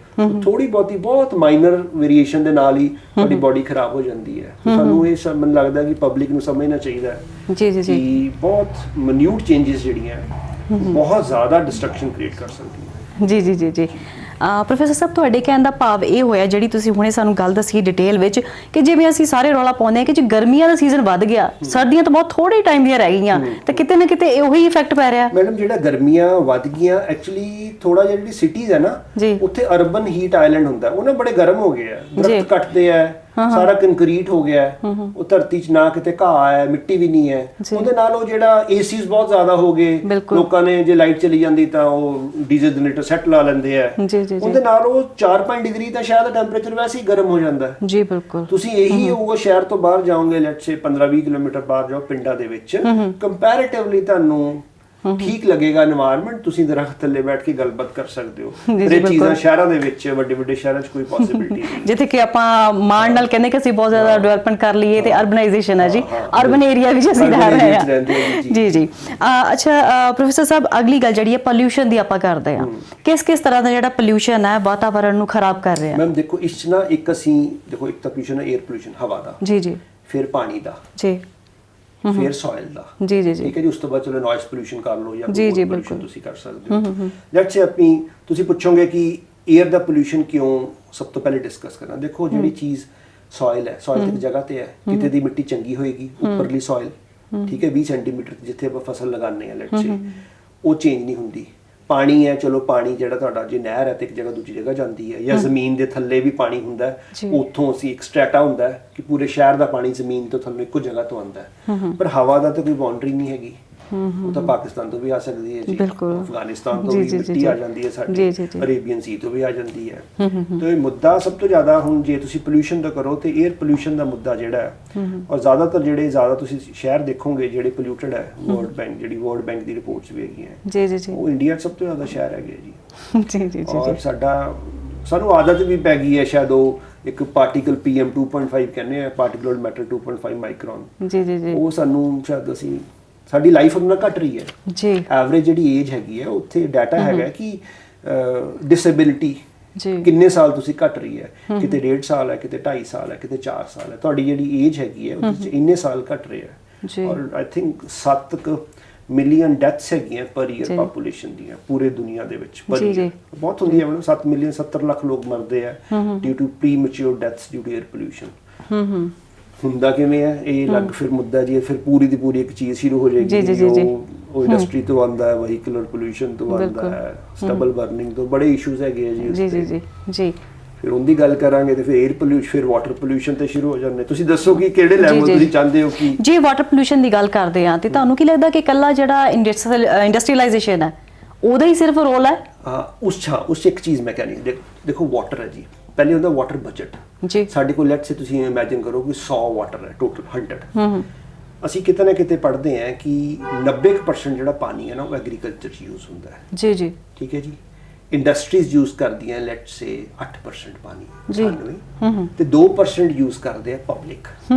ਥੋੜੀ ਬਹੁਤੀ ਬਹੁਤ ਮਾਈਨਰ ਵੇਰੀਏਸ਼ਨ ਦੇ ਨਾਲ ਹੀ ਤੁਹਾਡੀ ਬਾਡੀ ਖਰਾਬ ਹੋ ਜਾਂਦੀ ਹੈ। ਸਾਨੂੰ ਇਹ ਮੈਨੂੰ ਲੱਗਦਾ ਕਿ ਪਬਲਿਕ ਨੂੰ ਸਮਝਣਾ ਚਾਹੀਦਾ ਹੈ ਕਿ ਬਹੁਤ ਮਿਨਿਊਟ ਚੇਂਜਸ ਜਿਹੜੀਆਂ ਬਹੁਤ ਜ਼ਿਆਦਾ ਡਿਸਟਰਕਸ਼ਨ ਕ੍ਰੀਏਟ ਕਰ ਸਕਦੀਆਂ। ਜੀ ਜੀ ਜੀ ਜੀ ਪ੍ਰੋਫੈਸਰ ਸਾਹਿਬ, ਤੁਹਾਡੇ ਕਹਿਣ ਦਾ ਭਾਵ ਇਹ ਹੋਇਆ, ਜਿਹੜੀ ਤੁਸੀਂ ਹੁਣੇ ਸਾਨੂੰ ਗੱਲ ਦੱਸੀ ਡਿਟੇਲ ਵਿੱਚ, ਕਿ ਜਿਵੇਂ ਅਸੀਂ ਸਾਰੇ ਰੌਲਾ ਪਾਉਂਦੇ ਹਾਂ ਕਿ ਜੇ ਗਰਮੀਆਂ ਦਾ ਸੀਜ਼ਨ ਵੱਧ ਗਿਆ, ਸਰਦੀਆਂ ਤਾਂ ਬਹੁਤ ਥੋੜੇ ਟਾਈਮ ਦੀਆਂ ਰਹਿ ਗਈਆਂ, ਤਾਂ ਕਿਤੇ ਨਾ ਕਿਤੇ ਉਹੀ ਇਫੈਕਟ ਪੈ ਰਿਹਾ। ਮੈਡਮ, ਜਿਹੜਾ ਗਰਮੀਆਂ ਵੱਧ ਗਈਆਂ, ਐਕਚੁਅਲੀ ਥੋੜਾ ਜਿਹਾ ਜਿਹੜੀ ਸਿਟੀਜ਼ ਹੈ ਨਾ, ਉੱਥੇ ਅਰਬਨ ਹੀਟ ਆਈਲੈਂਡ ਹੁੰਦਾ, ਉਹ ਨਾ ਬੜੇ ਗਰਮ ਹੋ ਗਏ ਆ, ਦਰਖਤ ਕੱਟਦੇ ਆ, ਸਾਰਾ ਕੰਕਰੀਟ ਹੋ ਗਿਆ, ਉਹ ਧਰਤੀ 'ਚ ਨਾ ਕਿਤੇ ਘਾਹ ਹੈ, ਮਿੱਟੀ ਵੀ ਨਹੀਂ ਹੈ। ਉਹਦੇ ਨਾਲ ਉਹ ਜਿਹੜਾ ਏਸੀਜ਼ ਬਹੁਤ ਜ਼ਿਆਦਾ ਹੋ ਗਏ, ਲੋਕਾਂ ਨੇ ਜੇ ਲਾਈਟ ਚਲੀ ਜਾਂਦੀ ਤਾਂ ਉਹ ਡੀਜ਼ਲ ਜਨਰੇਟਰ ਸੈੱਟ ਲਾ ਲੈਂਦੇ ਆ, ਉਹਦੇ ਨਾਲ ਉਹ 4-5 ਡਿਗਰੀ ਤਾਂ ਸ਼ਾਇਦ ਟੈਂਪਰੇਚਰ ਵੈਸੇ ਹੀ ਗਰਮ ਹੋ ਜਾਂਦਾ ਹੈ। ਜੀ ਬਿਲਕੁਲ। ਤੁਸੀਂ ਇਹੀ ਹੋਊਗਾ, ਸ਼ਹਿਰ ਤੋਂ ਬਾਹਰ ਜਾਓਗੇ, ਲੈਟਸ ਸੇ 15-20 ਕਿਲੋਮੀਟਰ ਬਾਹਰ ਜਾਓ, ਪਿੰਡਾਂ ਦੇ ਵਿੱਚ ਕੰਪੈਰੀਟਿਵਲੀ ਤੁਹਾਨੂੰ ਠੀਕ ਲੱਗੇਗਾ এনवायरमेंट, ਤੁਸੀਂ ਦਰਖਤ ਥੱਲੇ ਬੈਠ ਕੇ ਗੱਲਬਾਤ ਕਰ ਸਕਦੇ ਹੋ। ਇਹ ਚੀਜ਼ਾਂ ਸ਼ਹਿਰਾਂ ਦੇ ਵਿੱਚ, ਵੱਡੇ ਸ਼ਹਿਰਾਂ 'ਚ ਕੋਈ ਪੋਸਿਬਿਲਿਟੀ ਨਹੀਂ। ਜਿੱਥੇ ਕਿ ਆਪਾਂ ਮਾਣ ਨਾਲ ਕਹਿੰਦੇ ਕਿ ਅਸੀਂ ਬਹੁਤ ਜ਼ਿਆਦਾ ਡਿਵੈਲਪਮੈਂਟ ਕਰ ਲਈਏ, ਤੇ ਅਰਬਨਾਈਜੇਸ਼ਨ ਹੈ ਜੀ, ਅਰਬਨ ਏਰੀਆ ਵਿੱਚ ਅਸੀਂ ਰਹਿ ਰਹੇ ਹਾਂ। ਜੀ ਜੀ। ਅੱਛਾ ਪ੍ਰੋਫੈਸਰ ਸਾਹਿਬ, ਅਗਲੀ ਗੱਲ ਜਿਹੜੀ ਹੈ ਪੋਲਿਊਸ਼ਨ ਦੀ ਆਪਾਂ ਕਰਦੇ ਹਾਂ, ਕਿਸ ਤਰ੍ਹਾਂ ਦਾ ਜਿਹੜਾ ਪੋਲਿਊਸ਼ਨ ਹੈ ਵਾਤਾਵਰਣ ਨੂੰ ਖਰਾਬ ਕਰ ਰਿਹਾ? ਮੈਮ ਦੇਖੋ, ਇਸ 'ਚ ਨਾ ਇੱਕ ਤਾਂ ਪੋਲਿਊਸ਼ਨ ਹੈ, 에ਅਰ ਪੋਲਿਊਸ਼ਨ ਹਵਾ ਦਾ, ਜੀ ਜੀ, ਫਿਰ ਪਾਣੀ ਦਾ, ਜੀ, ਫਿਰ ਸੋਇਲ ਦਾ, ਜੀ ਜੀ ਜੀ, ਠੀਕ ਹੈ ਜੀ। ਉਸ ਤੋਂ ਬਾਅਦ ਚਲੋ ਨੋਇਸ ਪੋਲਿਊਸ਼ਨ ਕਰ ਲਓ ਜਾਂ ਕੋਈ ਪੋਲਿਊਸ਼ਨ ਤੁਸੀਂ ਕਰ ਸਕਦੇ ਹੋ। ਲੈਟਸ ਸੇ ਤੁਸੀਂ ਪੁੱਛੋਗੇ ਕਿ 에ਅਰ ਦਾ ਪੋਲਿਊਸ਼ਨ ਕਿਉਂ, ਸਭ ਤੋਂ ਪਹਿਲੇ ਡਿਸਕਸ ਕਰਨਾ। ਦੇਖੋ, ਜਿਹੜੀ ਚੀਜ਼ ਸੋਇਲ ਹੈ, ਸੋਇਲ ਇੱਕ ਜਗ੍ਹਾ ਤੇ ਹੈ, ਕਿਤੇ ਦੀ ਮਿੱਟੀ ਚੰਗੀ ਹੋਏਗੀ, ਉੱਪਰਲੀ ਸੋਇਲ, ਠੀਕ ਹੈ, 20 ਸੈਂਟੀਮੀਟਰ ਜਿੱਥੇ ਆਪਾਂ ਫਸਲ ਲਗਾਉਂਦੇ ਹਾਂ, ਲੈਟਸ ਸੇ ਉਹ ਚੇਂਜ ਨਹੀਂ ਹੁੰਦੀ। ਪਾਣੀ ਹੈ, ਚਲੋ ਪਾਣੀ ਜਿਹੜਾ ਤੁਹਾਡਾ ਜੇ ਨਹਿਰ ਹੈ ਤੇ ਇੱਕ ਜਗ੍ਹਾ ਦੂਜੀ ਜਗ੍ਹਾ ਜਾਂਦੀ ਹੈ, ਜਾਂ ਜ਼ਮੀਨ ਦੇ ਥੱਲੇ ਵੀ ਪਾਣੀ ਹੁੰਦਾ ਹੈ, ਉੱਥੋਂ ਅਸੀਂ ਇੱਕ ਸਟ੍ਰੈਟਾ ਹੁੰਦਾ ਹੈ ਕਿ ਪੂਰੇ ਸ਼ਹਿਰ ਦਾ ਪਾਣੀ ਜ਼ਮੀਨ ਤੋਂ ਥੱਲੇ ਇੱਕੋ ਜਗ੍ਹਾ ਤੋਂ ਆਉਂਦਾ ਹੈ। ਪਰ ਹਵਾ ਦਾ ਤਾਂ ਕੋਈ ਬਾਉਂਡਰੀ ਨਹੀਂ ਹੈਗੀ, ਉਹ ਤਾਂ ਪਾਕਿਸਤਾਨ ਤੋਂ ਵੀ ਆ ਸਕਦੀ ਹੈ ਜੀ, ਅਫਗਾਨਿਸਤਾਨ ਤੋਂ ਵੀ ਮਿੱਟੀ ਆ ਜਾਂਦੀ ਹੈ, ਸਾਡੀ ਅਰੇਬੀਅਨ ਸੀ ਤੋਂ ਵੀ ਆ ਜਾਂਦੀ ਹੈ। ਤਾਂ ਇਹ ਮੁੱਦਾ ਸਭ ਤੋਂ ਜ਼ਿਆਦਾ, ਹੁਣ ਜੇ ਤੁਸੀਂ ਪੋਲਿਊਸ਼ਨ ਦਾ ਕਰੋ ਤੇ 에ਅਰ ਪੋਲਿਊਸ਼ਨ ਦਾ ਮੁੱਦਾ ਜਿਹੜਾ ਹੈ, ਔਰ ਜ਼ਿਆਦਾ ਤੁਸੀਂ ਸ਼ਹਿਰ ਦੇਖੋਗੇ ਜਿਹੜੇ ਪੋਲਿਊਟਡ ਹੈ, ਵਰਲਡ ਬੈਂਕ ਦੀ ਰਿਪੋਰਟਸ ਵੀ ਹੈਗੀਆਂ, ਉਹ ਇੰਡੀਆ 'ਚ ਸਭ ਤੋਂ ਜ਼ਿਆਦਾ ਸ਼ਹਿਰ ਹੈਗੇ ਜੀ। ਔਰ ਸਾਨੂੰ ਆਦਤ ਵੀ ਪੈ ਗਈ ਹੈ ਸ਼ਾਇਦ, ਉਹ ਇੱਕ ਪਾਰਟੀਕਲ PM 2.5 ਕਹਿੰਦੇ ਆ, ਪਾਰਟੀਕੂਲਰ ਮੈਟਰ 2.5 ਮਾਈਕਰੋਨ, ਉਹ ਸਾਨੂੰ ਸ਼ਾਇਦ ਸਾਡੀ ਲਾਈਫ ਉਹਨਾਂ ਘਟ ਰਹੀ ਹੈ ਜੀ। ਐਵਰੇਜ ਜਿਹੜੀ ਏਜ ਹੈਗੀ ਹੈ, ਉੱਥੇ ਡਾਟਾ ਹੈਗਾ ਕਿ ਡਿਸੇਬਿਲਿਟੀ ਕਿੰਨੇ ਸਾਲ ਤੁਸੀਂ ਘਟ ਰਹੀ ਹੈ, ਕਿਤੇ 1.5 ਸਾਲ ਹੈ, ਕਿਤੇ 2.5 ਸਾਲ ਹੈ, ਕਿਤੇ 4 ਸਾਲ ਹੈ, ਤੁਹਾਡੀ ਜਿਹੜੀ ਏਜ ਹੈਗੀ ਹੈ ਉਹਦੇ 'ਚ ਇੰਨੇ ਸਾਲ ਘਟ ਰਹੇ ਹੈ। ਔਰ ਆਈ ਥਿੰਕ 7 ਮਿਲੀਅਨ ਡੈਥਸ ਹੈਗੀਆਂ ਪਰ ਈਅਰ ਪਾਪੂਲੇਸ਼ਨ ਦੀਆਂ ਪੂਰੇ ਦੁਨੀਆ ਦੇ ਵਿੱਚ, ਪਰ ਬਹੁਤ ਹੁੰਦੀ ਹੈ ਮੈਡਮ, 7 ਮਿਲੀਅਨ 70 ਲੱਖ ਲੋਕ ਮਰਦੇ ਆ due to premature deaths due to air pollution. ਹੁੰਦਾ ਕਿਵੇਂ ਹੈ ਇਹ ਅਲੱਗ ਫਿਰ ਮੁੱਦਾ ਜੀ, ਫਿਰ ਪੂਰੀ ਦੀ ਪੂਰੀ ਇੱਕ ਚੀਜ਼ ਸ਼ੁਰੂ ਹੋ ਜਾਏਗੀ, ਉਹ ਇੰਡਸਟਰੀ ਤੋਂ ਆਉਂਦਾ ਹੈ, ਵਹੀਕਲਰ ਪੋਲਿਊਸ਼ਨ ਤੋਂ ਆਉਂਦਾ ਹੈ, ਸਟਬਲ ਬਰਨਿੰਗ ਤੋਂ, ਬੜੇ ਇਸ਼ੂਜ਼ ਹੈਗੇ ਆ ਜੀ ਜੀ। ਫਿਰ ਉਹਦੀ ਗੱਲ ਕਰਾਂਗੇ ਤੇ ਫਿਰ 에ਅਰ ਪੋਲਿਊਸ਼ਨ, ਫਿਰ ਵਾਟਰ ਪੋਲਿਊਸ਼ਨ ਤੇ ਸ਼ੁਰੂ ਹੋ ਜਾਂਦੇ। ਤੁਸੀਂ ਦੱਸੋ ਕਿ ਕਿਹੜੇ ਲੈਵਲ ਤੁਸੀਂ ਚਾਹੁੰਦੇ ਹੋ ਕਿ ਜੀ ਵਾਟਰ ਪੋਲਿਊਸ਼ਨ ਦੀ ਗੱਲ ਕਰਦੇ ਆ, ਤੇ ਤੁਹਾਨੂੰ ਕੀ ਲੱਗਦਾ ਕਿ ਇਕੱਲਾ ਜਿਹੜਾ ਇੰਡਸਟਰੀਅਲਾਈਜੇਸ਼ਨ ਹੈ ਉਹਦਾ ਹੀ ਸਿਰਫ ਰੋਲ ਹੈ? ਉਸ ਇੱਕ ਚੀਜ਼ ਮੈਂ ਕਹਿੰਦੀ, ਦੇਖੋ ਵਾਟਰ ਹੈ ਜੀ, ਪਹਿਲੇ ਹੁੰਦਾ ਵਾਟਰ ਬਜਟ ਜੀ। ਸਾਡੇ ਕੋਲ ਲੈਟਸ ਸੇ ਤੁਸੀਂ ਇਮੇਜਿਨ ਕਰੋ ਕਿ 100 ਵਾਟਰ ਹੈ ਟੋਟਲ 100। ਅਸੀਂ ਕਿਤੇ ਨਾ ਕਿਤੇ ਪੜ੍ਹਦੇ ਹਾਂ ਕਿ 90% ਜਿਹੜਾ ਪਾਣੀ ਹੈ ਨਾ ਉਹ ਐਗਰੀਕਲਚਰ 'ਚ ਯੂਜ਼ ਹੁੰਦਾ ਹੈ ਜੀ ਜੀ, ਠੀਕ ਹੈ ਜੀ। ਇੰਡਸਟਰੀਜ਼ ਯੂਜ਼ ਕਰਦੀਆਂ ਲੈਟਸ ਸੇ 8% ਪਾਣੀ, 98 ਤੇ 2% ਯੂਜ਼ ਕਰਦੇ ਆ ਪਬਲਿਕ।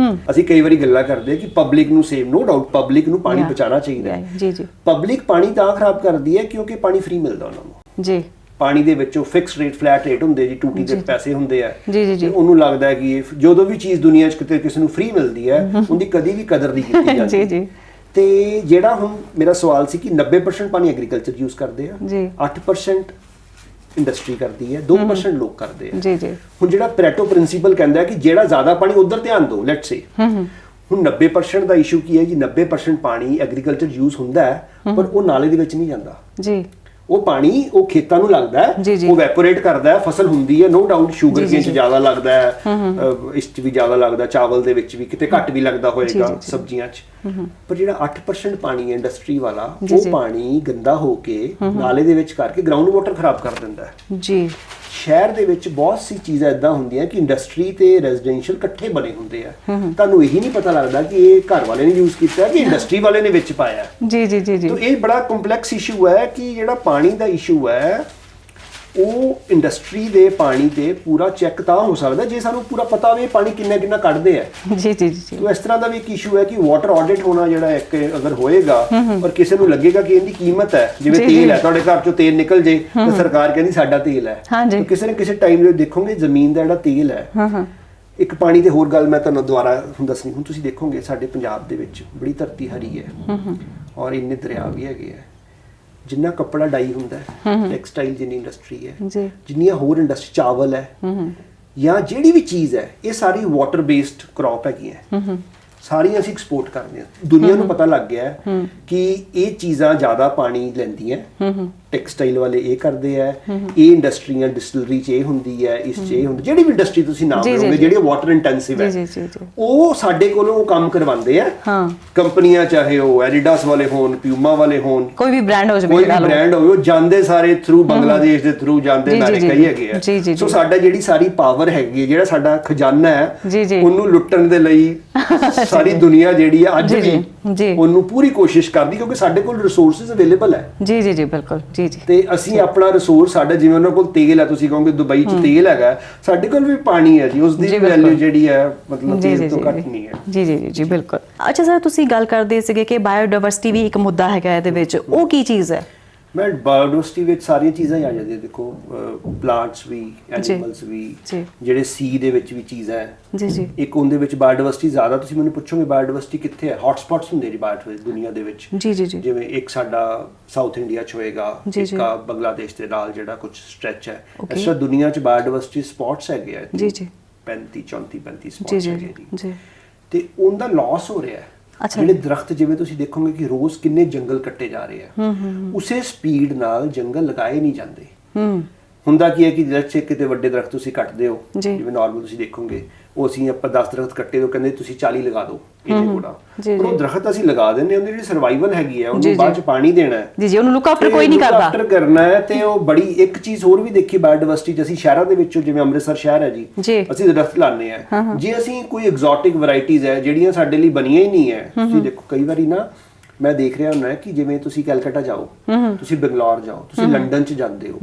ਅਸੀਂ ਕਈ ਵਾਰੀ ਗੱਲਾਂ ਕਰਦੇ ਆ ਕਿ ਪਬਲਿਕ ਨੂੰ ਸੇਵ, ਨੋ ਡਾਊਟ ਪਬਲਿਕ ਨੂੰ ਪਾਣੀ ਬਚਾਉਣਾ ਚਾਹੀਦਾ ਹੈ ਜੀ ਜੀ। ਪਬਲਿਕ ਪਾਣੀ ਤਾਂ ਖਰਾਬ ਕਰਦੀ ਹੈ ਕਿਉਂਕਿ ਪਾਣੀ ਫ੍ਰੀ ਮਿਲਦਾ ਉਹਨਾਂ ਨੂੰ ਜੀ। ਪਾਣੀ ਦੇ ਵਿੱਚੋਂ ਫਿਕਸ ਰੇਟ, ਫਲੈਟ ਰੇਟ ਹੁੰਦੇ ਜੀ, ਟੂਟੀ ਦੇ ਪੈਸੇ ਹੁੰਦੇ ਆ ਜੀ। ਉਹਨੂੰ ਲੱਗਦਾ ਹੈ ਕਿ ਜਦੋਂ ਵੀ ਚੀਜ਼ ਦੁਨੀਆ 'ਚ ਕਿਤੇ ਕਿਸੇ ਨੂੰ ਫ੍ਰੀ ਮਿਲਦੀ ਹੈ ਉਹਦੀ ਕਦੀ ਵੀ ਕਦਰ ਨਹੀਂ ਕੀਤੀ ਜਾਂਦੀ ਜੀ। ਤੇ ਜਿਹੜਾ ਹੁਣ ਮੇਰਾ ਸਵਾਲ ਸੀ ਕਿ 90% ਪਾਣੀ ਐਗਰੀਕਲਚਰ ਯੂਜ਼ ਕਰਦੇ ਆ, 8% ਇੰਡਸਟਰੀ ਕਰਦੀ ਹੈ, 2% ਲੋਕ ਕਰਦੇ ਆ ਜੀ ਜੀ। ਹੁਣ ਜਿਹੜਾ ਪੈਰੇਟੋ ਪ੍ਰਿੰਸੀਪਲ ਕਹਿੰਦਾ ਹੈ ਕਿ ਜਿਹੜਾ ਜ਼ਿਆਦਾ ਪਾਣੀ ਉਧਰ ਧਿਆਨ ਦਿਓ, ਲੈਟਸ ਸੇ ਹੁਣ 90% ਦਾ ਇਸ਼ੂ ਕੀ ਹੈ ਜੀ, 90% ਪਾਣੀ ਐਗਰੀਕਲਚਰ ਯੂਜ਼ ਹੁੰਦਾ ਹੈ ਪਰ ਉਹ ਨਾਲੇ ਦੇ ਵਿੱਚ ਨਹੀਂ ਜਾਂਦਾ ਜੀ। ਉਹ ਪਾਣੀ ਉਹ ਖੇਤਾਂ ਨੂੰ ਲੱਗਦਾ ਹੈ, ਉਹ ਵੈਪੋਰੇਟ ਕਰਦਾ ਹੈ, ਫਸਲ ਹੁੰਦੀ ਹੈ, ਨੋ ਡਾਊਟ ਸ਼ੂਗਰ ਕੇਨ 'ਚ ਜ਼ਿਆਦਾ ਲੱਗਦਾ ਹੈ, ਇਸ 'ਚ ਵੀ ਜ਼ਿਆਦਾ ਲੱਗਦਾ, ਚਾਵਲ ਦੇ ਵਿੱਚ ਵੀ ਕਿਤੇ ਘੱਟ ਵੀ ਲੱਗਦਾ ਹੋਏਗਾ, ਸਬਜ਼ੀਆਂ 'ਚ। ਪਰ ਜਿਹੜਾ 8% ਪਾਣੀ ਹੈ ਇੰਡਸਟਰੀ ਵਾਲਾ, ਉਹ ਪਾਣੀ ਗੰਦਾ ਹੋ ਕੇ ਨਾਲੇ ਦੇ ਵਿੱਚ ਕਰਕੇ ਗਰਾਊਂਡ ਵਾਟਰ ਖਰਾਬ ਕਰ ਦਿੰਦਾ ਹੈ ਜੀ। ਸ਼ਹਿਰ ਦੇ ਵਿੱਚ ਬਹੁਤ ਸੀ ਚੀਜ਼ਾਂ ਇਦਾਂ ਹੁੰਦੀਆਂ ਕਿ ਇੰਡਸਟਰੀ ਤੇ ਰੈਜ਼ੀਡੈਂਸ਼ੀਅਲ ਇਕੱਠੇ ਬਣੇ ਹੁੰਦੇ ਆ, ਤੁਹਾਨੂੰ ਇਹੀ ਨਹੀਂ ਪਤਾ ਲੱਗਦਾ ਕਿ ਇਹ ਘਰ ਵਾਲੇ ਨੇ ਯੂਜ਼ ਕੀਤਾ ਕਿ ਇੰਡਸਟਰੀ ਵਾਲੇ ਨੇ ਵਿੱਚ ਪਾਇਆ ਜੀ ਜੀ ਜੀ ਜੀ। ਤਾਂ ਇਹ ਬੜਾ ਕੰਪਲੈਕਸ ਇਸ਼ੂ ਹੈ ਕਿ ਜਿਹੜਾ ਪਾਣੀ ਦਾ ਇਸ਼ੂ ਹੈ ਉਹ ਇੰਡਸਟਰੀ ਦੇ ਪਾਣੀ ਤੇ ਪੂਰਾ ਚੈੱਕ ਤਾਂ ਹੋ ਸਕਦਾ ਜੇ ਸਾਨੂੰ ਪੂਰਾ ਪਤਾ ਹੋਵੇ ਪਾਣੀ ਕਿੰਨਾ ਕੱਢਦੇ ਆ। ਜੀ ਜੀ ਜੀ। ਤੋ ਇਸ ਤਰ੍ਹਾਂ ਦਾ ਵੀ ਇੱਕ ਇਸ਼ੂ ਹੈ ਕਿ ਵਾਟਰ ਆਡਿਟ ਹੋਣਾ ਜਿਹੜਾ ਇੱਕ ਅਗਰ ਹੋਏਗਾ ਔਰ ਕਿਸੇ ਨੂੰ ਲੱਗੇਗਾ ਕਿ ਇਹਦੀ ਕੀਮਤ ਹੈ, ਜਿਵੇਂ ਤੇਲ ਹੈ, ਤੁਹਾਡੇ ਘਰ ਚੋਂ ਤੇਲ ਨਿਕਲ ਜੇ ਤਾਂ ਸਰਕਾਰ ਕਹਿੰਦੀ ਸਾਡਾ ਤੇਲ ਹੈ, ਕਿਸੇ ਨਾ ਕਿਸੇ ਟਾਈਮ ਤੇ ਦੇਖੋਗੇ ਜ਼ਮੀਨ ਦਾ ਜਿਹੜਾ ਤੇਲ ਹੈ। ਇੱਕ ਪਾਣੀ ਤੇ ਹੋਰ ਗੱਲ ਮੈਂ ਤੁਹਾਨੂੰ ਦੁਬਾਰਾ ਦੱਸਣੀ, ਹੁਣ ਤੁਸੀਂ ਦੇਖੋਗੇ ਸਾਡੇ ਪੰਜਾਬ ਦੇ ਵਿੱਚ ਬੜੀ ਧਰਤੀ ਹਰੀ ਹੈ ਔਰ ਇੰਨੇ ਦਰਿਆ ਵੀ ਹੈਗੇ ਆ। ਜਿੰਨਾ ਕੱਪੜਾ ਡਾਈ ਹੁੰਦਾ ਹੈ, ਟੈਕਸਟਾਈਲ ਜਿੰਨੀ ਇੰਡਸਟਰੀ ਹੈ, ਜਿੰਨੀਆਂ ਹੋਰ ਇੰਡਸਟਰੀ, ਚਾਵਲ ਹੈ ਜਾਂ ਜਿਹੜੀ ਵੀ ਚੀਜ਼ ਹੈ, ਇਹ ਸਾਰੀ ਵਾਟਰ ਬੇਸਡ ਕ੍ਰੌਪ ਹੈਗੀ ਹੈ, ਸਾਰੀਆਂ ਅਸੀਂ ਐਕਸਪੋਰਟ ਕਰਦੇ ਹਾਂ। ਦੁਨੀਆ ਨੂੰ ਪਤਾ ਲੱਗ ਗਿਆ ਕਿ ਇਹ ਚੀਜ਼ਾਂ ਜ਼ਿਆਦਾ ਪਾਣੀ ਲੈਂਦੀਆਂ, ਟੈਕਸਟਾਈਲ ਵਾਲੇ ਇਹ ਕਰਦੇ ਆ, ਇਹ ਇੰਡਸਟਰੀਆਂ ਡਿਸਟਿਲਰੀ 'ਚ ਇਹ ਹੁੰਦੀ ਹੈ, ਇਸ 'ਚ ਇਹ ਹੁੰਦੀ, ਜਿਹੜੀ ਵੀ ਇੰਡਸਟਰੀ ਤੁਸੀਂ ਨਾਮ ਲਓਗੇ ਜਿਹੜੀ ਵਾਟਰ ਇੰਟੈਂਸਿਵ ਹੈ, ਉਹ ਸਾਡੇ ਕੋਲੋਂ ਉਹ ਕੰਮ ਕਰਵਾਉਂਦੇ ਆ। ਕੰਪਨੀਆਂ ਚਾਹੇ ਉਹ ਐਡੀਡਾਸ ਵਾਲੇ ਹੋਣ, ਪਿਊਮਾ ਵਾਲੇ ਹੋਣ, ਕੋਈ ਵੀ ਬ੍ਰਾਂਡ ਹੋਵੇ, ਉਹ ਜਾਂਦੇ ਸਾਰੇ ਥਰੂ ਬੰਗਲਾਦੇਸ਼ ਦੇ ਥਰੂ ਜਾਂਦੇ, ਅਮਰੀਕਾ ਹੀ ਹੈਗੇ ਆ। ਸੋ ਸਾਡਾ ਜਿਹੜੀ ਸਾਰੀ ਪਾਵਰ ਹੈਗੀ ਹੈ, ਜਿਹੜਾ ਸਾਡਾ ਖਜ਼ਾਨਾ ਹੈ, ਉਹਨੂੰ ਲੁੱਟਣ ਦੇ ਲਈ ਸਾਰੀ ਦੁਨੀਆ ਜਿਹੜੀ ਹੈ ਅੱਜ ਵੀ ਉਹਨੂੰ ਪੂਰੀ ਕੋਸ਼ਿਸ਼ ਕਰਦੀ, ਕਿਉਂਕਿ ਸਾਡੇ ਕੋਲ ਰਿਸੋਰਸਸ ਅਵੇਲੇਬਲ ਹੈ। ਜੀ ਜੀ ਜੀ ਬਿਲਕੁਲ ਜੀ ਜੀ। ਤੇ ਅਸੀਂ ਆਪਣਾ ਰਿਸੋਰਸ, ਸਾਡਾ ਜਿਵੇਂ ਉਹਨਾਂ ਕੋਲ ਤੇਲ ਹੈ, ਤੁਸੀਂ ਕਹੋਗੇ ਦੁਬਈ 'ਚ ਤੇਲ ਹੈਗਾ, ਸਾਡੇ ਕੋਲ ਵੀ ਪਾਣੀ ਹੈ ਜੀ, ਉਸ ਦੀ ਵੈਲਿਊ ਜਿਹੜੀ ਹੈ ਮਤਲਬ ਤੇਲ ਤੋਂ ਘੱਟ ਨਹੀਂ ਹੈ। ਜੀ ਜੀ ਜੀ ਜੀ ਬਿਲਕੁਲ। ਅੱਛਾ ਸਰ, ਤੁਸੀਂ ਗੱਲ ਕਰਦੇ ਸੀਗੇ ਕਿ ਬਾਇਓਡਾਇਵਰਸਿਟੀ ਵੀ ਇੱਕ ਮੁੱਦਾ ਹੈਗਾ ਇਹਦੇ ਵਿੱਚ, ਉਹ ਕੀ ਚੀਜ਼ ਹੈ? ਮੈਂ ਬਾਇਓਡਾਇਵਰਸਿਟੀ ਵਿੱਚ ਸਾਰੀਆਂ ਚੀਜ਼ਾਂ ਹੀ ਆ ਜਾਂਦੀਆਂ, ਦੇਖੋ ਪਲਾਂਟਸ ਵੀ, ਐਨੀਮਲਸ ਵੀ, ਜਿਹੜੇ ਸੀ ਦੇ ਵਿੱਚ ਵੀ ਚੀਜ਼ਾਂ ਹੈ ਜੀ ਜੀ। ਇੱਕ ਉਹਦੇ ਵਿੱਚ ਬਾਇਓਡਾਇਵਰਸਿਟੀ ਜ਼ਿਆਦਾ, ਤੁਸੀਂ ਮੈਨੂੰ ਪੁੱਛੋਗੇ ਬਾਇਓਡਾਇਵਰਸਿਟੀ ਕਿੱਥੇ ਹੈ, ਹੌਟ ਸਪੌਟਸ ਹੁੰਦੇ ਜੀ ਬਾਇਓਡਾਇਵਰਸਿਟੀ ਦੁਨੀਆ ਦੇ ਵਿੱਚ। ਜੀ ਜੀ ਜੀ। ਜਿਵੇਂ ਇੱਕ ਸਾਡਾ ਸਾਊਥ ਇੰਡੀਆ 'ਚ ਹੋਏਗਾ, ਇੱਕ ਬੰਗਲਾਦੇਸ਼ ਦੇ ਨਾਲ ਜਿਹੜਾ ਕੁਝ ਸਟ੍ਰੈਚ ਹੈ, ਇਸ ਤਰ੍ਹਾਂ ਦੁਨੀਆ 'ਚ ਬਾਇਓਡਾਇਵਰਸਿਟੀ ਸਪੌਟਸ ਹੈਗੇ ਆ ਜੀ ਜੀ, 35 ਸਪੌਟਸ ਹੈਗੇ ਜੀ। ਤੇ ਉਹਦਾ ਲਾਸ ਹੋ ਰਿਹਾ ਹੈ। ਜਿਹੜੇ ਦਰਖਤ, ਜਿਵੇਂ ਤੁਸੀਂ ਦੇਖੋਗੇ ਕਿ ਰੋਜ਼ ਕਿੰਨੇ ਜੰਗਲ ਕੱਟੇ ਜਾ ਰਹੇ ਆ, ਉਸੇ ਸਪੀਡ ਨਾਲ ਜੰਗਲ ਲਗਾਏ ਨਹੀਂ ਜਾਂਦੇ। ਹੁੰਦਾ ਕੀ ਹੈ ਕਿ ਜਿਹੜੇ ਕਿਤੇ ਵੱਡੇ ਦਰਖਤ ਤੁਸੀਂ ਕੱਟਦੇ ਹੋ, ਜਿਵੇਂ ਨਾਰਮਲ ਤੁਸੀਂ ਦੇਖੋਗੇ, ਉਹ ਅਸੀਂ ਆਪਾਂ 10 ਦਰਖਤ ਕੱਟੇ ਤੋਂ ਕਹਿੰਦੇ ਤੁਸੀਂ 40 ਲਗਾ ਦਿਓ, ਇਹਨੇ ਕੋੜਾ ਉਹ ਦਰਖਤ ਅਸੀਂ ਲਗਾ ਦਿੰਦੇ, ਉਹਦੀ ਜਿਹੜੀ ਸਰਵਾਈਵਲ ਹੈਗੀ ਹੈ, ਉਹਨੂੰ ਬਾਅਦ ਚ ਪਾਣੀ ਦੇਣਾ ਹੈ ਜੀ ਜੀ, ਉਹਨੂੰ ਲੁੱਕ ਆਫਟਰ ਕੋਈ ਨਹੀਂ ਕਰਦਾ, ਆਫਟਰ ਕਰਨਾ ਹੈ। ਤੇ ਉਹ ਬੜੀ ਇੱਕ ਚੀਜ਼ ਹੋਰ ਵੀ ਦੇਖੀ ਬਾਇਓਡਾਇਵਰਸਿਟੀ 'ਚ, ਅਸੀਂ ਸ਼ਹਿਰਾਂ ਦੇ ਵਿੱਚੋਂ, ਜਿਵੇਂ ਅੰਮ੍ਰਿਤਸਰ ਸ਼ਹਿਰ ਹੈ ਜੀ, ਅਸੀਂ ਦਰਖਤ ਲਾਉਂਦੇ ਆ, ਜੇ ਅਸੀਂ ਕੋਈ ਐਗਜ਼ੋਟਿਕ ਵੈਰਾਈਟੀਜ਼ ਹੈ ਜਿਹੜੀਆਂ ਸਾਡੇ ਲਈ ਬਣੀਆਂ ਹੀ ਨਹੀਂ ਹੈ, ਤੁਸੀਂ ਦੇਖੋ ਕਈ ਵਾਰੀ ਨਾ ਮੈਂ ਦੇਖ ਰਿਹਾ ਹੁੰਦਾ ਕਿ ਜਿਵੇਂ ਤੁਸੀਂ ਕੈਲਕਟਾ ਜਾਓ, ਤੁਸੀਂ ਬੰਗਲੌਰ ਜਾਓ, ਤੁਸੀਂ ਲੰਡਨ 'ਚ ਜਾਂਦੇ ਹੋ,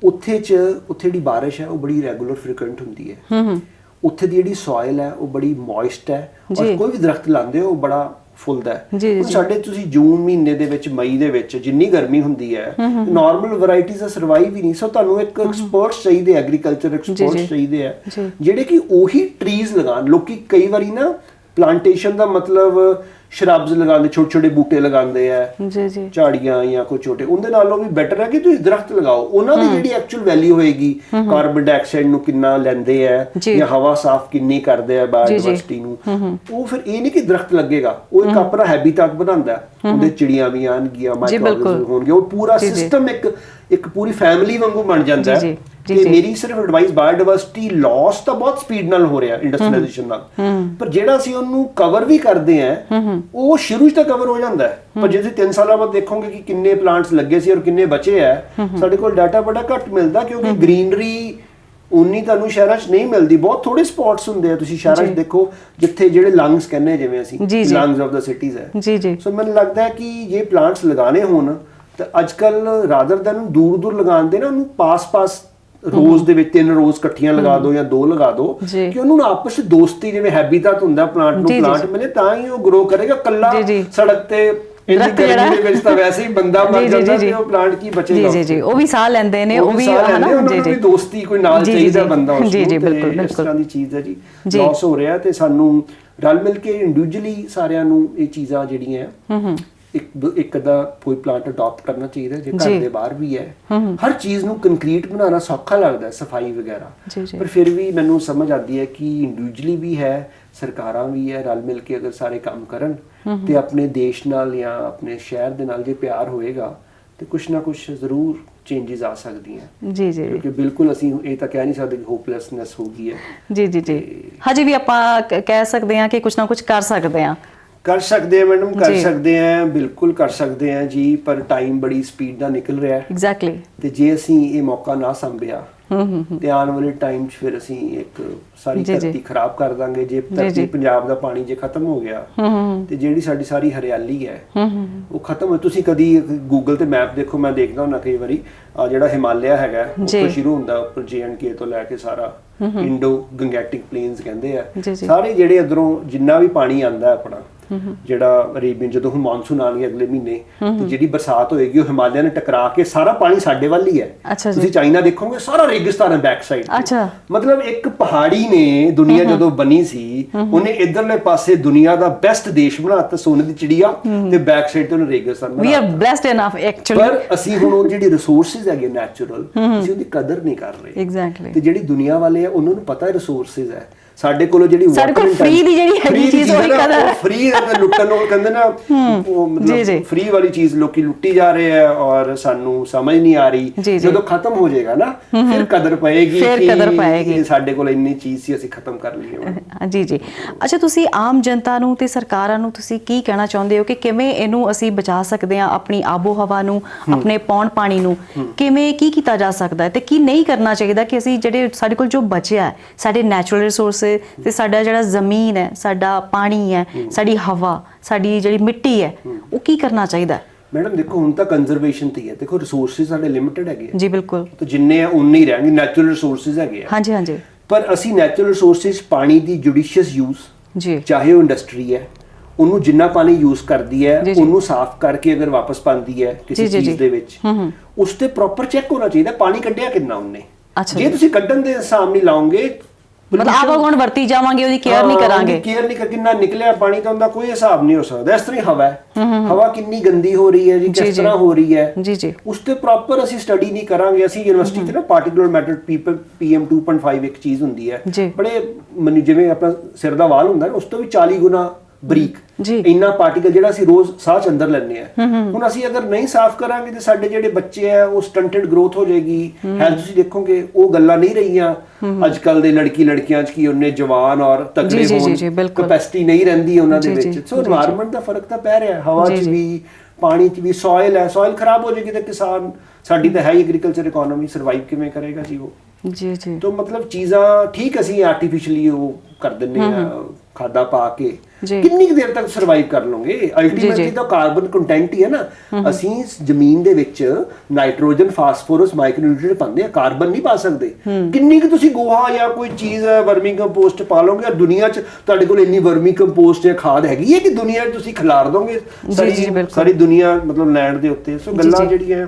ਉੱਥੇ ਜਿਹੜੀ ਬਾਰਿਸ਼ ਹੈ ਉਹ ਬੜੀ ਰੈਗੂਲਰ ਫ੍ਰੀਕੁਐਂਟ ਹੁੰਦੀ ਹੈ, ਉੱਥੇ ਦੀ ਜਿਹੜੀ ਸੋਇਲ ਹੈ ਉਹ ਬੜੀ ਮੋਇਸਟ ਹੈ, ਔਰ ਕੋਈ ਵੀ ਦਰਖਤ ਲਾਉਂਦੇ ਹੋ ਉਹ ਬੜਾ ਫੁੱਲਦਾ ਹੈ। ਸਾਡੇ ਤੁਸੀਂ ਜੂਨ ਮਹੀਨੇ ਦੇ ਵਿੱਚ, ਮਈ ਦੇ ਵਿੱਚ ਜਿੰਨੀ ਗਰਮੀ ਹੁੰਦੀ ਹੈ, ਨਾਰਮਲ ਵੈਰਾਈਟੀਜ਼ ਸਰਵਾਈਵ ਹੀ ਨਹੀਂ। ਸੋ ਤੁਹਾਨੂੰ ਇੱਕ ਐਕਸਪਰਟਸ ਚਾਹੀਦੇ, ਐਗਰੀਕਲਚਰ ਐਕਸਪਰਟਸ ਚਾਹੀਦੇ ਆ, ਜਿਹੜੇ ਕਿ ਉਹੀ ਟਰੀਜ਼ ਲਗਾਉਣ। ਲੋਕੀ ਕਈ ਵਾਰੀ ਨਾ ਪਲਾਂਟੇਸ਼ਨ ਦਾ ਮਤਲਬ ਸ਼ਰਬਸ ਲਗਾਉਂਦੇ, ਛੋਟੇ ਛੋਟੇ ਬੂਟੇ ਲਗਾਉਂਦੇ ਆ ਜੀ ਜੀ, ਝਾੜੀਆਂ ਜਾਂ ਕੋਈ ਛੋਟੇ, ਉਹਦੇ ਨਾਲੋਂ ਵੀ ਬੈਟਰ ਹੈ ਕਿ ਤੁਸੀਂ ਦਰਖਤ ਲਗਾਓ। ਉਹਨਾਂ ਦੀ ਜਿਹੜੀ ਐਕਚੁਅਲ ਵੈਲਿਊ ਹੋਏਗੀ, ਕਾਰਬਨ ਡਾਈਆਕਸਾਈਡ ਨੂੰ ਕਿੰਨਾ ਲੈਂਦੇ ਆ ਜਾਂ ਹਵਾ ਸਾਫ਼ ਕਿੰਨੀ ਕਰਦੇ ਆ ਬਾਇਓਡਾਇਵਰਸਿਟੀ ਨੂੰ, ਉਹ ਫਿਰ ਇਹ ਨਹੀਂ ਕਿ ਦਰਖਤ ਲੱਗੇਗਾ, ਉਹ ਇੱਕ ਆਪਣਾ ਹੈਬਿਟੈਟ ਬਣਾਉਂਦਾ, ਉਹਦੇ ਚਿੜੀਆਂ ਵੀ ਆਉਣਗੀਆਂ, ਮਾਈਕਰੋਆਰਗਨਿਜ਼ਮ ਹੋਣਗੇ, ਉਹ ਪੂਰਾ ਸਿਸਟਮ ਇੱਕ ਪੂਰੀ ਫੈਮਿਲੀ ਵਾਂਗੂ ਬਣ ਜਾਂਦਾ ਹੈ। ਤੇ ਮੇਰੀ ਸਿਰਫ ਐਡਵਾਈਸ, ਬਾਇਓਡਾਇਵਰਸਿਟੀ ਲਾਸ ਤਾਂ ਬਹੁਤ ਸਪੀਡ ਨਾਲ ਹੋ ਰਿਹਾ ਇੰਡਸਟਰੀਅਲਾਈਜੇਸ਼ਨ ਨਾਲ, ਪਰ ਜਿਹੜਾ ਅਸੀਂ ਉਹਨੂੰ ਕਵਰ ਵੀ ਕਰਦੇ ਆ ਉਹ ਸ਼ੁਰੂ 'ਚ ਤਾਂ ਕਵਰ ਹੋ ਜਾਂਦਾ ਹੈ, ਪਰ ਜੇ ਤੁਸੀਂ 3 ਸਾਲਾਂ ਬਾਅਦ ਦੇਖੋਗੇ ਕਿ ਕਿੰਨੇ ਪਲਾਂਟਸ ਲੱਗੇ ਸੀ ਔਰ ਕਿੰਨੇ ਬਚੇ ਆ, ਸਾਡੇ ਕੋਲ ਡਾਟਾ ਬੜਾ ਘੱਟ ਮਿਲਦਾ, ਕਿਉਂਕਿ ਗ੍ਰੀਨਰੀ ਉਨੀ ਤੁਹਾਨੂੰ ਸ਼ਹਿਰਾਂ 'ਚ ਨਹੀਂ ਮਿਲਦੀ। ਬਹੁਤ ਥੋੜੇ ਸਪੌਟਸ ਹੁੰਦੇ ਆ, ਤੁਸੀਂ ਸ਼ਹਿਰਾਂ 'ਚ ਦੇਖੋ ਜਿੱਥੇ ਜਿਹੜੇ ਲੰਗਸ ਕਹਿੰਦੇ ਜਿਵੇਂ ਅਸੀਂ, ਲੰਗਸ ਆਫ ਦਾ ਸਿਟੀਜ਼ ਹੈ। ਸੋ ਮੈਨੂੰ ਲੱਗਦਾ ਹੈ ਕਿ ਜੇ ਪਲਾਂਟਸ ਲਗਾਣੇ ਹੋਣ ਤਾਂ ਅੱਜ ਕੱਲ ਰਾਦਰ ਦੈਨ ਦੂਰ ਦੂਰ ਲਗਾਉਂਦੇ ਨਾ, ਉਹਨੂੰ ਪਾਸ ਰੋਜ਼ ਦੇ ਵਿੱਚ 3 ਰੋਜ਼ ਇਕੱਠੀਆਂ ਲਗਾ ਦਿਓ ਜਾਂ 2 ਲਗਾ ਦਿਓ, ਕਿ ਉਹਨੂੰ ਆਪਸ ਵਿੱਚ ਦੋਸਤੀ, ਜਿਵੇਂ ਹੈਬਿਟੈਟ ਹੁੰਦਾ ਪਲਾਂਟ ਨੂੰ, ਪਲਾਂਟ ਮਿਲੇ ਤਾਂ ਹੀ ਉਹ ਗਰੋ ਕਰੇਗਾ। ਕੱਲਾ ਸੜਕ ਤੇ ਇੰਨੀ ਗਰਮੀ ਦੇ ਵਿੱਚ ਤਾਂ ਵੈਸੇ ਹੀ ਬੰਦਾ ਮਰ ਜਾਂਦਾ, ਤੇ ਉਹ ਪਲਾਂਟ ਕੀ ਬਚੇਗਾ? ਜੀ ਜੀ, ਉਹ ਵੀ ਸਾਹ ਲੈਂਦੇ ਨੇ, ਉਹ ਵੀ ਹਨਾ, ਜੀ ਜੀ, ਦੋਸਤੀ ਕੋਈ ਨਾਲ ਚਾਹੀਦਾ ਬੰਦਾ ਉਸ ਨੂੰ। ਜੀ ਜੀ ਬਿਲਕੁਲ, ਇਸ ਤਰ੍ਹਾਂ ਦੀ ਚੀਜ਼ ਹੈ ਜੀ, ਲਾਸ ਹੋ ਰਿਹਾ। ਤੇ ਸਾਨੂੰ ਰਲ ਮਿਲ ਕੇ ਇੰਡੀਵਿਜੂਅਲੀ ਸਾਰਿਆਂ ਨੂੰ ਇਹ ਚੀਜ਼ਾਂ ਜਿਹੜੀਆਂ ਇੱਕ ਦਾ ਕੋਈ ਪਲਾਂਟ ਅਡਾਪਟ ਕਰਨਾ ਚਾਹੀਦਾ, ਜੇ ਘਰ ਦੇ ਬਾਹਰ ਵੀ ਹੈ। ਹਰ ਚੀਜ਼ ਨੂੰ ਕੰਕਰੀਟ ਬਣਾਉਣਾ ਸੌਖਾ ਲੱਗਦਾ, ਸਫਾਈ ਵਗੈਰਾ, ਪਰ ਫਿਰ ਵੀ ਮੈਨੂੰ ਸਮਝ ਆਉਂਦੀ ਹੈ ਕਿ ਇੰਡੀਵਿਜੂਅਲੀ ਵੀ ਹੈ, ਸਰਕਾਰਾਂ ਵੀ ਹੈ, ਰਲ ਮਿਲ ਕੇ ਅਗਰ ਸਾਰੇ ਕੰਮ ਕਰਨ ਤੇ ਆਪਣੇ ਦੇਸ਼ ਨਾਲ ਜਾਂ ਆਪਣੇ ਸ਼ਹਿਰ ਦੇ ਨਾਲ ਜੇ ਪਿਆਰ ਹੋਏਗਾ ਤੇ ਕੁਛ ਨਾ ਕੁਛ ਜ਼ਰੂਰ ਚੇਂਜਸ ਆ ਸਕਦੀਆਂ। ਜੀ ਜੀ, ਕਿਉਂਕਿ ਬਿਲਕੁਲ ਅਸੀਂ ਇਹ ਤਾਂ ਕਹਿ ਨਹੀਂ ਸਕਦੇ ਕਿ ਹੋਪਲੈਸਨੈਸ ਹੋ ਗਈ ਹੈ। ਜੀ ਜੀ ਜੀ, ਹਜੇ ਵੀ ਆਪਾਂ ਕਹਿ ਸਕਦੇ ਹਾਂ ਕਿ ਕੁਛ ਨਾ ਕੁਛ ਕਰ ਸਕਦੇ ਹਾਂ। ਕਰ ਸਕਦੇ ਆ ਮੈਡਮ, ਕਰ ਸਕਦੇ ਆ, ਬਿਲਕੁਲ ਕਰ ਸਕਦੇ ਆ ਜੀ, ਪਰ ਟਾਈਮ ਬੜੀ ਸਪੀਡ ਨਾਲ ਨਿਕਲ ਰਿਹਾ ਹੈ। ਐਗਜ਼ੈਕਟਲੀ। ਤੇ ਜੇ ਅਸੀਂ ਇਹ ਮੌਕਾ ਨਾ ਸੰਭਿਆ ਤੇ ਆਉਣ ਵਾਲੇ ਟਾਈਮ 'ਚ ਫਿਰ ਅਸੀਂ ਇੱਕ ਸਾਰੀ ਧਰਤੀ ਖਰਾਬ ਕਰ ਦਾਂਗੇ। ਜੇ ਧਰਤੀ ਪੰਜਾਬ ਦਾ ਪਾਣੀ ਜੇ ਖਤਮ ਹੋ ਗਿਆ ਤੇ ਜਿਹੜੀ ਸਾਡੀ ਸਾਰੀ ਹਰਿਆਲੀ ਹੈ ਉਹ ਖਤਮ ਹੋ। ਤੁਸੀਂ ਕਦੀ ਗੂਗਲ ਤੇ ਮੈਪ ਦੇਖੋ, ਮੈਂ ਦੇਖਦਾ ਹੁੰਦਾ ਕਈ ਵਾਰੀ, ਜਿਹੜਾ ਹਿਮਾਲਿਆ ਹੈਗਾ ਉੱਥੋਂ ਸ਼ੁਰੂ ਹੁੰਦਾ ਉੱਪਰ JNK ਤੋਂ ਲੈ ਕੇ ਸਾਰਾ ਇੰਡੋ ਗੰਗੈਟਿਕ ਪਲੇਨਸ ਕਹਿੰਦੇ ਆ, ਸਾਰੇ ਜਿਹੜੇ ਅੰਦਰੋਂ ਜਿੰਨਾ ਵੀ ਪਾਣੀ ਆਉਂਦਾ ਆਪਣਾ ਜਿਹੜਾ ਅਰੇਬੀਅਨ, ਜਦੋਂ ਹੁਣ ਮਾਨਸੂਨ ਆਣਗੇ ਅਗਲੇ ਮਹੀਨੇ ਤੇ ਜਿਹੜੀ ਬਰਸਾਤ ਹੋਏਗੀ ਉਹ ਹਿਮਾਲਿਆ ਨੇ ਟਕਰਾ ਕੇ ਸਾਰਾ ਪਾਣੀ ਸਾਡੇ ਵੱਲ ਹੀ ਹੈ। ਤੁਸੀਂ ਚਾਈਨਾ ਦੇਖੋਗੇ ਸਾਰਾ ਰੇਗਿਸਤਾਨ ਹੈ ਬੈਕ ਸਾਈਡ। ਮਤਲਬ ਇੱਕ ਪਹਾੜੀ ਨੇ ਦੁਨੀਆ ਜਦੋਂ ਬਣੀ ਸੀ ਉਹਨੇ ਇਧਰਲੇ ਪਾਸੇ ਦੁਨੀਆ ਦਾ ਬੈਸਟ ਦੇਸ਼ ਬਣਾਤਾ, ਸੋਨੇ ਦੀ ਚਿੜੀਆ, ਤੇ ਬੈਕ ਸਾਈਡ ਤੇ ਉਹਨੇ ਰੇਗਿਸਤਾਨ ਬਣਾਤਾ। We are blessed enough actually. ਪਰ ਅਸੀਂ ਹੁਣ ਉਹ ਜਿਹੜੀ ਰਿਸੋਰਸਸ ਹੈਗੇ ਨੈਚੁਰਲ, ਅਸੀਂ ਉਹਦੀ ਕਦਰ ਨਹੀਂ ਕਰ ਰਹੇ। ਐਗਜ਼ੈਕਟਲੀ। ਤੇ ਜਿਹੜੀ ਦੁਨੀਆ ਵਾਲੇ ਆ ਉਹਨਾਂ ਨੂੰ ਪਤਾ ਹੈ ਰਿਸੋਰਸਸ ਹੈ ਸਾਡੇ ਕੋਲ, ਜਿਹੜੀ ਸਾਡੇ ਕੋਲ ਫ੍ਰੀ ਦੀ ਜਿਹੜੀ ਹੈਗੀ ਚੀਜ਼ ਉਹੀ ਕਦਰ, ਫ੍ਰੀ ਦਾ ਲੁੱਟਣ ਨੂੰ ਕਹਿੰਦੇ ਨਾ, ਉਹ ਮਤਲਬ ਫ੍ਰੀ ਵਾਲੀ ਚੀਜ਼ ਲੋਕੀ ਲੁੱਟੀ ਜਾ ਰਹੇ ਆ ਔਰ ਸਾਨੂੰ ਸਮਝ ਨਹੀਂ ਆ ਰਹੀ। ਜਦੋਂ ਖਤਮ ਹੋ ਜਾਏਗਾ ਨਾ ਫਿਰ ਕਦਰ ਪਏਗੀ ਕਿ ਸਾਡੇ ਕੋਲ ਇੰਨੀ ਚੀਜ਼ ਸੀ ਅਸੀਂ ਖਤਮ ਕਰ ਲਈ। ਜੀ। ਅੱਛਾ, ਤੁਸੀਂ ਆਮ ਜਨਤਾ ਨੂੰ ਤੇ ਸਰਕਾਰਾਂ ਨੂੰ ਤੁਸੀਂ ਕੀ ਕਹਿਣਾ ਚਾਹੁੰਦੇ ਹੋ ਕਿ ਕਿਵੇਂ ਇਹਨੂੰ ਅਸੀਂ ਬਚਾ ਸਕਦੇ ਹਾਂ, ਆਪਣੀ ਆਬੋ ਹਵਾ ਨੂੰ, ਆਪਣੇ ਪੌਣ ਪਾਣੀ ਨੂੰ ਕਿਵੇਂ ਕੀ ਕੀਤਾ ਜਾ ਸਕਦਾ ਹੈ ਤੇ ਕੀ ਨਹੀਂ ਕਰਨਾ ਚਾਹੀਦਾ ਕਿ ਅਸੀਂ ਜਿਹੜੇ ਸਾਡੇ ਕੋਲ ਜੋ ਬਚਿਆ ਹੈ, ਸਾਡੇ ਨੈਚੁਰਲ ਰਿਸੋਰਸ ਤੇ ਸਾਡਾ ਜਿਹੜਾ ਜ਼ਮੀਨ ਹੈ, ਸਾਡਾ ਪਾਣੀ ਹੈ, ਸਾਡੀ ਹਵਾ, ਸਾਡੀ ਜਿਹੜੀ ਮਿੱਟੀ ਹੈ, ਉਹ ਕੀ ਕਰਨਾ ਚਾਹੀਦਾ? ਮੈਡਮ ਦੇਖੋ ਹੁਣ ਤਾਂ ਕੰਜ਼ਰਵੇਸ਼ਨ ਤੇ ਹੈ। ਦੇਖੋ ਰਿਸੋਰਸਿਸ ਸਾਡੇ ਲਿਮਿਟਡ ਹੈਗੇ ਜੀ, ਬਿਲਕੁਲ, ਤੇ ਜਿੰਨੇ ਆ ਉਨੇ ਹੀ ਰਹਿਣਗੇ, ਨੈਚੁਰਲ ਰਿਸੋਰਸਿਸ ਹੈਗੇ ਆ। ਹਾਂਜੀ। ਪਰ ਅਸੀਂ ਨੈਚੁਰਲ ਰਿਸੋਰਸਿਸ ਪਾਣੀ ਦੀ ਜੁਡੀਸ਼ੀਅਸ ਯੂਜ਼ ਜੀ, ਚਾਹੇ ਉਹ ਇੰਡਸਟਰੀ ਹੈ ਉਹਨੂੰ ਜਿੰਨਾ ਪਾਣੀ ਯੂਜ਼ ਕਰਦੀ ਹੈ ਉਹਨੂੰ ਸਾਫ਼ ਕਰਕੇ ਅਗਰ ਵਾਪਸ ਪਾਉਂਦੀ ਹੈ ਕਿਸੇ ਚੀਜ਼ ਦੇ ਵਿੱਚ, ਉਸ ਤੇ ਪ੍ਰੋਪਰ ਚੈੱਕ ਹੋਣਾ ਚਾਹੀਦਾ ਪਾਣੀ ਕੱਢਿਆ ਕਿੰਨਾ ਉਹਨੇ। ਜੇ ਤੁਸੀਂ ਕੱਢਣ ਦੇ ਹਿਸਾਬ ਨਹੀਂ ਲਾਓਗੇ, ਮਤਲਬ ਆਪਾਂ ਹੁਣ ਵਰਤੀ ਜਾਵਾਂਗੇ, ਉਹਦੀ ਕੇਅਰ ਨਹੀਂ ਕਰਾਂਗੇ, ਕੇਅਰ ਨਹੀਂ ਕਿੰਨਾ ਨਿਕਲਿਆ ਪਾਣੀ ਤਾਂ ਉਹਦਾ ਕੋਈ ਹਿਸਾਬ ਨਹੀਂ ਹੋ ਸਕਦਾ। ਇਸ ਤਰ੍ਹਾਂ ਹੀ ਹਵਾ ਹੈ, ਹਵਾ ਕਿੰਨੀ ਗੰਦੀ ਹੋ ਰਹੀ ਹੈ ਜੀ, ਕਿਸ ਤਰ੍ਹਾਂ ਹੋ ਰਹੀ ਹੈ ਜੀ, ਉਸ ਤੇ ਪ੍ਰੋਪਰ ਅਸੀਂ ਸਟੱਡੀ ਨਹੀਂ ਕਰਾਂਗੇ। ਅਸੀਂ ਯੂਨੀਵਰਸਿਟੀ ਤੇ ਨਾ ਪਾਰਟੀਕੂਲਰ ਮੈਟਰ PM 2.5 ਇੱਕ ਚੀਜ਼ ਹੁੰਦੀ ਹੈ, ਬੜੇ ਜਿਵੇਂ ਆਪਣਾ ਸਿਰ ਦਾ ਵਾਲ ਹੁੰਦਾ ਉਸ ਤੋਂ ਵੀ 40 ਗੁਣਾ ਬਰੀਕ ਇੰਨਾ ਪਾਰਟੀਕਲ ਜਿਹੜਾ ਅਸੀਂ ਰੋਜ਼ ਸਾਹ ਚ ਅੰਦਰ ਲੈਂਦੇ ਆ। ਹੁਣ ਅਸੀਂ ਅਗਰ ਨਹੀਂ ਸਾਫ਼ ਕਰਾਂਗੇ ਤੇ ਸਾਡੇ ਜਿਹੜੇ ਬੱਚੇ ਆ ਉਹ ਸਟੰਟਡ ਗਰੋਥ ਹੋ ਜਾਏਗੀ। ਹੈਲਥ ਤੁਸੀਂ ਦੇਖੋਗੇ ਉਹ ਗੱਲਾਂ ਨਹੀਂ ਰਹੀਆਂ ਅੱਜ ਕੱਲ ਦੇ ਲੜਕੀਆਂ ਚ ਕੀ ਉਹਨੇ ਜਵਾਨ ਔਰ ਤਗੜੇ ਹੋਣ, ਕੈਪੈਸਿਟੀ ਨਹੀਂ ਰਹਿੰਦੀ ਉਹਨਾਂ ਦੇ ਵਿੱਚ। ਸੋ এনवायरमेंट ਦਾ ਫਰਕ ਤਾਂ ਪੈ ਰਿਹਾ, ਹਵਾ ਚ ਵੀ, ਪਾਣੀ ਚ ਵੀ। ਸੋਇਲ ਹੈ, ਸੋਇਲ ਖਰਾਬ ਹੋ ਜਾਏਗੀ ਤੇ ਕਿਸਾਨ, ਸਾਡੀ ਤਾਂ ਹੈ ਐਗਰੀਕਲਚਰ ਇਕਨੋਮੀ, ਸਰਵਾਈਵ ਕਿਵੇਂ ਕਰੇਗਾ ਜੀ ਉਹ? ਜੀ। ਤਾਂ ਮਤਲਬ ਚੀਜ਼ਾਂ ਠੀਕ ਅਸੀਂ ਆਰਟੀਫੀਸ਼ੀਅਲੀ ਉਹ ਕਰ ਦਿੰਦੇ ਆ ਖਾਦਾ ਪਾ ਕੇ, ਕਿੰਨੀ ਕੁ ਦੇਰ ਤੱਕ ਸਰਵਾਈਵ ਕਰ ਲਓਗੇ? ਅਲਟੀਮੇਟਲੀ ਤਾਂ ਕਾਰਬਨ ਕੰਟੈਂਟ ਹੀ ਹੈ ਨਾ। ਅਸੀਂ ਜ਼ਮੀਨ ਦੇ ਵਿੱਚ ਨਾਈਟ੍ਰੋਜਨ, ਫਾਸਫੋਰਸ, ਮਾਈਕਰੋਨਿਊਟ੍ਰੀਐਂਟ ਪਾਉਂਦੇ ਆ, ਕਾਰਬਨ ਨਹੀਂ ਪਾ ਸਕਦੇ। ਕਿੰਨੀ ਕੁ ਤੁਸੀਂ ਗੋਹਾ ਜਾਂ ਕੋਈ ਚੀਜ਼ ਵਰਮੀ ਕੰਪੋਸਟ ਪਾ ਲਓਗੇ? ਔਰ ਦੁਨੀਆ 'ਚ ਤੁਹਾਡੇ ਕੋਲ ਇੰਨੀ ਵਰਮੀ ਕੰਪੋਸਟ ਜਾਂ ਖਾਦ ਹੈਗੀ ਹੈ ਕਿ ਦੁਨੀਆ 'ਚ ਤੁਸੀਂ ਖਿਲਾਰ ਦੋਗੇ ਸਾਰੀ ਦੁਨੀਆ, ਮਤਲਬ ਲੈਂਡ ਦੇ ਉੱਤੇ। ਸੋ ਗੱਲਾਂ ਜਿਹੜੀਆਂ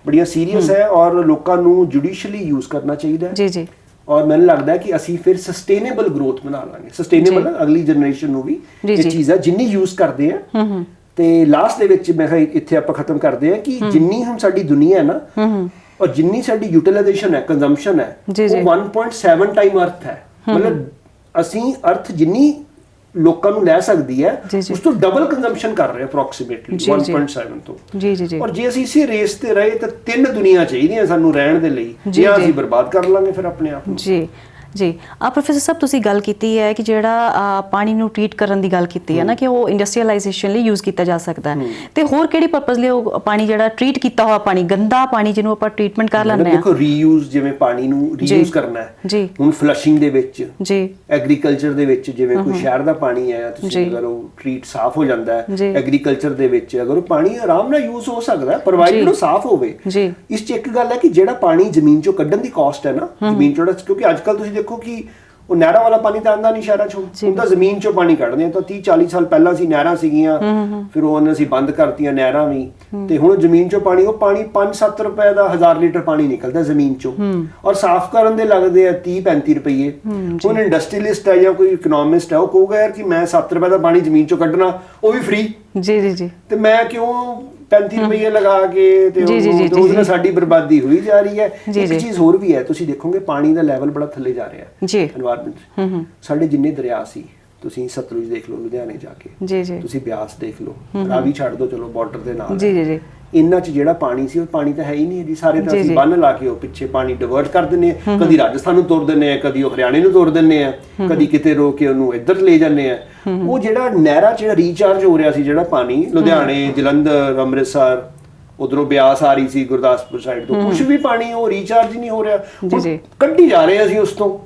ਬੜੀਆਂ ਸੀਰੀਅਸ ਹੈ ਔਰ ਲੋਕਾਂ ਨੂੰ ਜੁਡੀਸ਼ੀਅਲੀ ਯੂਜ਼ ਕਰਨਾ ਚਾਹੀਦਾ ਹੈ। ਔਰ ਮੈਨੂੰ ਲੱਗਦਾ ਹੈ ਕਿ ਅਸੀਂ ਫਿਰ ਸਸਟੇਨੇਬਲ ਗਰੋਥ ਬਣਾ ਲਾਂਗੇ। ਸਸਟੇਨੇਬਲ ਅਗਲੀ ਜਨਰੇਸ਼ਨ ਨੂੰ ਵੀ ਇਹ ਚੀਜ਼ਾਂ ਜਿੰਨੀ ਯੂਜ਼ ਕਰਦੇ ਆ। ਤੇ ਲਾਸਟ ਦੇ ਵਿੱਚ ਮੈਂ ਇੱਥੇ ਆਪਾਂ ਖਤਮ ਕਰਦੇ ਆ ਕਿ ਜਿੰਨੀ ਹੁਣ ਸਾਡੀ ਦੁਨੀਆ ਹੈ ਨਾ ਔਰ ਜਿੰਨੀ ਸਾਡੀ ਯੂਟਿਲਾਈਜੇਸ਼ਨ ਹੈ, ਕੰਜ਼ੰਪਸ਼ਨ ਹੈ, ਉਹ 1.7 ਟਾਈਮ ਅਰਥ ਹੈ। ਮਤਲਬ ਅਸੀਂ ਅਰਥ ਜਿੰਨੀ ਲੋਕਾਂ ਨੂੰ ਲੈ ਸਕਦੀ ਹੈ ਉਸ ਤੋਂ ਡਬਲ ਕੰਜ਼ੰਪਸ਼ਨ ਕਰ ਰਹੇ ਅਪਰੋਕਸੀਮੇਟਲੀ 1.7 ਤੋਂ। ਔਰ ਜੇ ਅਸੀਂ ਇਸੇ ਰੇਸ ਤੇ ਰਹੇ ਤਾਂ 3 ਦੁਨੀਆ ਚਾਹੀਦੀਆਂ ਸਾਨੂੰ ਰਹਿਣ ਦੇ ਲਈ, ਜੇ ਅਸੀਂ ਬਰਬਾਦ ਕਰ ਲਾਂਗੇ ਫਿਰ ਆਪਣੇ ਆਪ ਨੂੰ। ਜੀ ਪ੍ਰੋਫੈਸਰ ਸਾਹਿਬ, ਤੁਸੀਂ ਗੱਲ ਕੀਤੀ ਹੈ ਕਿ ਜਿਹੜਾ ਪਾਣੀ ਨੂੰ ਟ੍ਰੀਟ ਕਰਨ ਦੀ ਗੱਲ ਕੀਤੀ ਹੈ ਨਾ ਕਿ ਉਹ ਇੰਡਸਟਰੀਅਲਾਈਜੇਸ਼ਨ ਲਈ ਯੂਜ਼ ਕੀਤਾ ਜਾ ਸਕਦਾ ਹੈ, ਤੇ ਹੋਰ ਕਿਹੜੀ ਪਰਪਸ ਲਈ ਉਹ ਪਾਣੀ ਜਿਹੜਾ ਟ੍ਰੀਟ ਕੀਤਾ ਹੋਇਆ ਪਾਣੀ, ਗੰਦਾ ਪਾਣੀ ਜਿਹਨੂੰ ਆਪਾਂ ਟ੍ਰੀਟਮੈਂਟ ਕਰ ਲੈਂਦੇ ਆ? ਦੇਖੋ ਰੀਯੂਜ਼, ਜਿਵੇਂ ਪਾਣੀ ਨੂੰ ਰੀਯੂਜ਼ ਕਰਨਾ ਹੈ ਹੁਣ ਫਲਸ਼ਿੰਗ ਦੇ ਵਿੱਚ, ਐਗਰੀਕਲਚਰ ਦੇ ਵਿੱਚ, ਜਿਵੇਂ ਕੋਈ ਸ਼ਹਿਰ ਦਾ ਪਾਣੀ ਹੈ ਤੁਸੀਂ ਅਗਰ ਉਹ ਟ੍ਰੀਟ ਸਾਫ਼ ਹੋ ਜਾਂਦਾ ਹੈ ਐਗਰੀਕਲਚਰ ਦੇ ਵਿੱਚ, ਅਗਰ ਉਹ ਪਾਣੀ ਆਰਾਮ ਨਾਲ ਯੂਜ਼ ਹੋ ਸਕਦਾ ਪ੍ਰੋਵਾਈਡਡ ਉਹ ਸਾਫ਼ ਹੋਵੇ। ਇਸ 'ਚ ਇੱਕ ਗੱਲ ਹੈ ਕਿ ਜਿਹੜਾ ਪਾਣੀ ਜ਼ਮੀਨ 'ਚੋਂ ਕੱਢਣ ਦੀ ਕਾਸਟ ਹੈ ਨਾ ਜ਼ਮੀਨ 'ਚੋਂ, ਕਿਉਂਕਿ ਅੱਜ ਕੱਲ੍ਹ ਤੁਸੀਂ ਦੇਖੋ ਕਿ ਉਹ ਨਹਿਰਾਂ ਵਾਲਾ ਪਾਣੀ ਤਾਂ ਆਉਂਦਾ ਨਹੀਂ ਸ਼ਹਿਰਾਂ 'ਚੋਂ, ਹੁਣ ਤਾਂ ਜ਼ਮੀਨ 'ਚੋਂ ਪਾਣੀ ਕੱਢਦੇ ਆ। ਤਾਂ 30-40 ਸਾਲ ਪਹਿਲਾਂ ਸੀ ਨਹਿਰਾਂ ਸੀਗੀਆਂ, ਫਿਰ ਉਹਨਾਂ ਅਸੀਂ ਬੰਦ ਕਰਤੀਆਂ ਨਹਿਰਾਂ ਵੀ, ਤੇ ਹੁਣ ਜ਼ਮੀਨ 'ਚੋਂ ਪਾਣੀ, ਉਹ ਪਾਣੀ 5-7 ਰੁਪਏ ਦਾ 1000 ਲੀਟਰ ਪਾਣੀ ਨਿਕਲਦਾ ਜ਼ਮੀਨ 'ਚੋਂ, ਔਰ ਸਾਫ਼ ਕਰਨ ਦੇ ਲੱਗਦੇ ਆ 30-35 ਰੁਪਏ। ਹੁਣ ਇੰਡਸਟਰੀਲਿਸਟ ਹੈ ਜਾਂ ਕੋਈ ਇਕਨੋਮਿਸਟ ਹੈ ਉਹ ਕਹੂਗਾ ਯਾਰ ਕਿ ਮੈਂ 7 ਰੁਪਏ ਦਾ ਪਾਣੀ ਜ਼ਮੀਨ 'ਚੋਂ ਕੱਢਣਾ ਉਹ ਵੀ ਫ੍ਰੀ, ਤੇ ਮੈਂ ਕਿਉਂ 35 ਰੁਪਏ ਲਗਾ ਕੇ, ਤੇ ਉਹਦੇ ਨਾਲ ਸਾਡੀ ਬਰਬਾਦੀ ਹੋਈ ਜਾ ਰਹੀ ਹੈ। ਇੱਕ ਚੀਜ਼ ਹੋਰ ਵੀ ਹੈ, ਤੁਸੀਂ ਦੇਖੋਗੇ ਪਾਣੀ ਦਾ ਲੈਵਲ ਬੜਾ ਥੱਲੇ ਜਾ ਰਿਹਾ ਹੈ এনवायरमेंट। ਸਾਡੇ ਜਿੰਨੇ ਦਰਿਆ ਸੀ, ਤੁਸੀਂ ਸਤਲੁਜ ਦੇਖ ਲਓ ਲੁਧਿਆਣੇ ਜਾ ਕੇ, ਤੁਸੀਂ ਬਿਆਸ ਦੇਖ ਲਓ, ਰਾਵੀ ਛੱਡ ਦੋ ਚਲੋ ਬਾਰਡਰ ਦੇ ਨਾਲ, ਇਹਨਾਂ 'ਚ ਜਿਹੜਾ ਪਾਣੀ ਸੀ ਉਹ ਪਾਣੀ ਤਾਂ ਹੈ ਹੀ ਨਹੀਂ ਜੀ। ਸਾਰੇ ਤਾਂ ਅਸੀਂ ਬੰਨ ਲਾ ਕੇ ਉਹ ਪਿੱਛੇ ਪਾਣੀ ਡਿਵਰਟ ਕਰ ਦਿੰਦੇ ਆ, ਕਦੀ ਰਾਜਸਥਾਨ ਨੂੰ ਤੋਰ ਦਿੰਦੇ ਆ, ਕਦੀ ਉਹ ਹਰਿਆਣੇ ਨੂੰ ਤੋਰ ਦਿੰਦੇ ਆ, ਕਦੀ ਕਿਤੇ ਰੋਕ ਕੇ ਉਹਨੂੰ ਇੱਧਰ ਲੈ ਜਾਂਦੇ ਆ। ਉਹ ਜਿਹੜਾ ਨਹਿਰਾਂ 'ਚ ਰੀਚਾਰਜ ਹੋ ਰਿਹਾ ਸੀ ਜਿਹੜਾ ਪਾਣੀ, ਲੁਧਿਆਣੇ, ਜਲੰਧਰ, ਅੰਮ੍ਰਿਤਸਰ, ਉਧਰੋਂ ਬਿਆਸ ਆ ਰਹੀ ਸੀ ਗੁਰਦਾਸਪੁਰ ਸਾਈਡ ਤੋਂ, ਕੁਝ ਵੀ ਪਾਣੀ ਉਹ ਰੀਚਾਰਜ ਹੀ ਨਹੀਂ ਹੋ ਰਿਹਾ। ਜੀ ਜੀ ਕੱਢੀ ਜਾ ਰਹੇ ਅਸੀਂ ਉਸ ਤੋਂ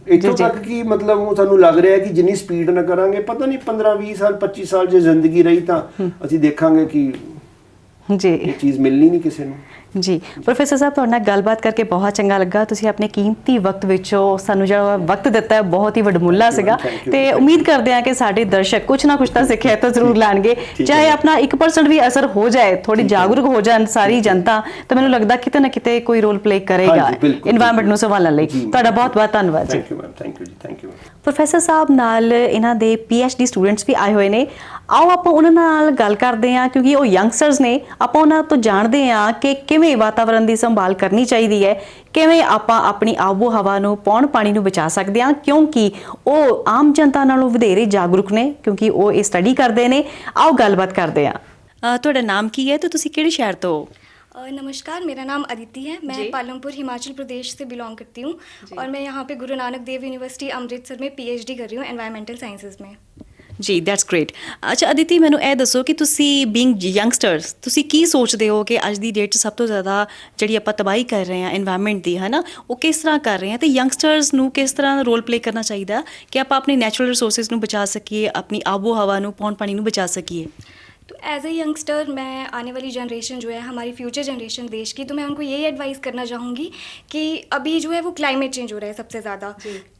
ਇੱਥੋਂ ਤੱਕ ਕਿ ਮਤਲਬ ਉਹ ਸਾਨੂੰ ਲੱਗ ਰਿਹਾ ਕਿ ਜਿੰਨੀ ਸਪੀਡ ਨਾਲ ਕਰਾਂਗੇ ਪਤਾ ਨਹੀਂ 15-20 ਸਾਲ 25 ਸਾਲ ਜੇ ਜ਼ਿੰਦਗੀ ਰਹੀ ਤਾਂ ਅਸੀਂ ਦੇਖਾਂਗੇ ਕਿ ਜੀ ਇਹ ਚੀਜ਼ ਮਿਲਣੀ ਨਹੀਂ ਕਿਸੇ ਨੂੰ। ਜੀ ਪ੍ਰੋਫੈਸਰ ਸਾਹਿਬ, ਤੁਹਾਡੇ ਨਾਲ ਗੱਲਬਾਤ ਕਰਕੇ ਬਹੁਤ ਚੰਗਾ ਲੱਗਾ। ਤੁਸੀਂ ਆਪਣੇ ਕੀਮਤੀ ਵਕਤ ਵਿੱਚੋਂ ਸਾਨੂੰ ਜਿਹੜਾ ਵਕਤ ਦਿੱਤਾ ਹੈ ਬਹੁਤ ਹੀ ਵਡਮੁੱਲਾ ਸੀਗਾ, ਤੇ ਉਮੀਦ ਕਰਦੇ ਹਾਂ ਕਿ ਸਾਡੇ ਦਰਸ਼ਕ ਕੁਝ ਨਾ ਕੁਝ ਤਾਂ ਸਿੱਖਿਆ ਤਾਂ ਜ਼ਰੂਰ ਲੈਣਗੇ। ਚਾਹੇ ਆਪਣਾ 1% ਵੀ ਅਸਰ ਹੋ ਜਾਏ, ਥੋੜੀ ਜਾਗਰੂਕ ਹੋ ਜਾਣ ਸਾਰੀ ਜਨਤਾ, ਤਾਂ ਮੈਨੂੰ ਲੱਗਦਾ ਕਿਤੇ ਨਾ ਕਿਤੇ ਕੋਈ ਰੋਲ ਪਲੇ ਕਰੇਗਾ এনवायरमेंट ਨੂੰ ਸੰਭਾਲਣ ਲਈ। ਤੁਹਾਡਾ ਬਹੁਤ ਬਹੁਤ ਧੰਨਵਾਦ ਜੀ। Thank you ma'am, thank you ਜੀ, ਥੈਂਕ ਯੂ। ਪ੍ਰੋਫੈਸਰ ਸਾਹਿਬ ਨਾਲ ਇਹਨਾਂ ਦੇ PhD ਸਟੂਡੈਂਟਸ ਵੀ ਆਏ ਹੋਏ ਨੇ। ਆਓ ਆਪਾਂ ਉਹਨਾਂ ਨਾਲ ਗੱਲ ਕਰਦੇ ਹਾਂ, ਕਿਉਂਕਿ ਉਹ ਯੰਗਸਟਰਸ ਨੇ। ਆਪਾਂ ਉਹਨਾਂ ਤੋਂ ਜਾਣਦੇ ਹਾਂ ਕਿ ਕਿਵੇਂ ਵਾਤਾਵਰਣ ਦੀ ਸੰਭਾਲ ਕਰਨੀ ਚਾਹੀਦੀ ਹੈ, ਕਿਵੇਂ ਆਪਾਂ ਆਪਣੀ ਆਬੋ ਹਵਾ ਨੂੰ, ਪੌਣ ਪਾਣੀ ਨੂੰ ਬਚਾ ਸਕਦੇ ਹਾਂ, ਕਿਉਂਕਿ ਉਹ ਆਮ ਜਨਤਾ ਨਾਲੋਂ ਵਧੇਰੇ ਜਾਗਰੂਕ ਨੇ, ਕਿਉਂਕਿ ਉਹ ਇਹ ਸਟੱਡੀ ਕਰਦੇ ਨੇ। ਆਓ ਗੱਲਬਾਤ ਕਰਦੇ ਹਾਂ। ਤੁਹਾਡਾ ਨਾਮ ਕੀ ਹੈ ਤੇ ਤੁਸੀਂ ਕਿਹੜੇ ਸ਼ਹਿਰ ਤੋਂ ਹੋ? नमस्कार, मेरा नाम अदिति है। मैं पालमपुर हिमाचल प्रदेश से बिलोंग करती हूँ और मैं यहाँ पे गुरु नानक देव यूनिवर्सिटी अमृतसर में PhD कर रही हूँ एनवायरमेंटल साइंसेज में। ਜੀ ਦੈਟਸ ਗ੍ਰੇਟ। ਅੱਛਾ ਅਦਿਤੀ, ਮੈਨੂੰ ਇਹ ਦੱਸੋ ਕਿ ਤੁਸੀਂ ਬੀਇੰਗ ਯੰਗਸਟਰਸ, ਤੁਸੀਂ ਕੀ ਸੋਚਦੇ ਹੋ ਕਿ ਅੱਜ ਦੀ ਡੇਟ 'ਚ ਸਭ ਤੋਂ ਜ਼ਿਆਦਾ ਜਿਹੜੀ ਆਪਾਂ ਤਬਾਹੀ ਕਰ ਰਹੇ ਹਾਂ এনवायरमेंट ਦੀ, ਹੈ ਨਾ, ਉਹ ਕਿਸ ਤਰ੍ਹਾਂ ਕਰ ਰਹੇ ਹਾਂ, ਤੇ ਯੰਗਸਟਰਸ ਨੂੰ ਕਿਸ ਤਰ੍ਹਾਂ ਰੋਲ ਪਲੇ ਕਰਨਾ ਚਾਹੀਦਾ ਕਿ ਆਪਾਂ ਆਪਣੇ ਨੈਚੁਰਲ ਰਿਸੋਰਸਿਸ ਨੂੰ ਬਚਾ ਸਕੀਏ, ਆਪਣੀ ਆਬੋ ਹਵਾ ਨੂੰ, ਪੌਣ ਪਾਣੀ ਨੂੰ ਬਚਾ ਸਕੀਏ? तो एज ए यंगस्टर मैं आने वाली जनरेशन जो है, हमारी फ्यूचर जनरेशन देश की, तो मैं उनको यही एडवाइस करना चाहूँगी कि अभी जो है वो क्लाइमेट चेंज हो रहा है सबसे ज़्यादा।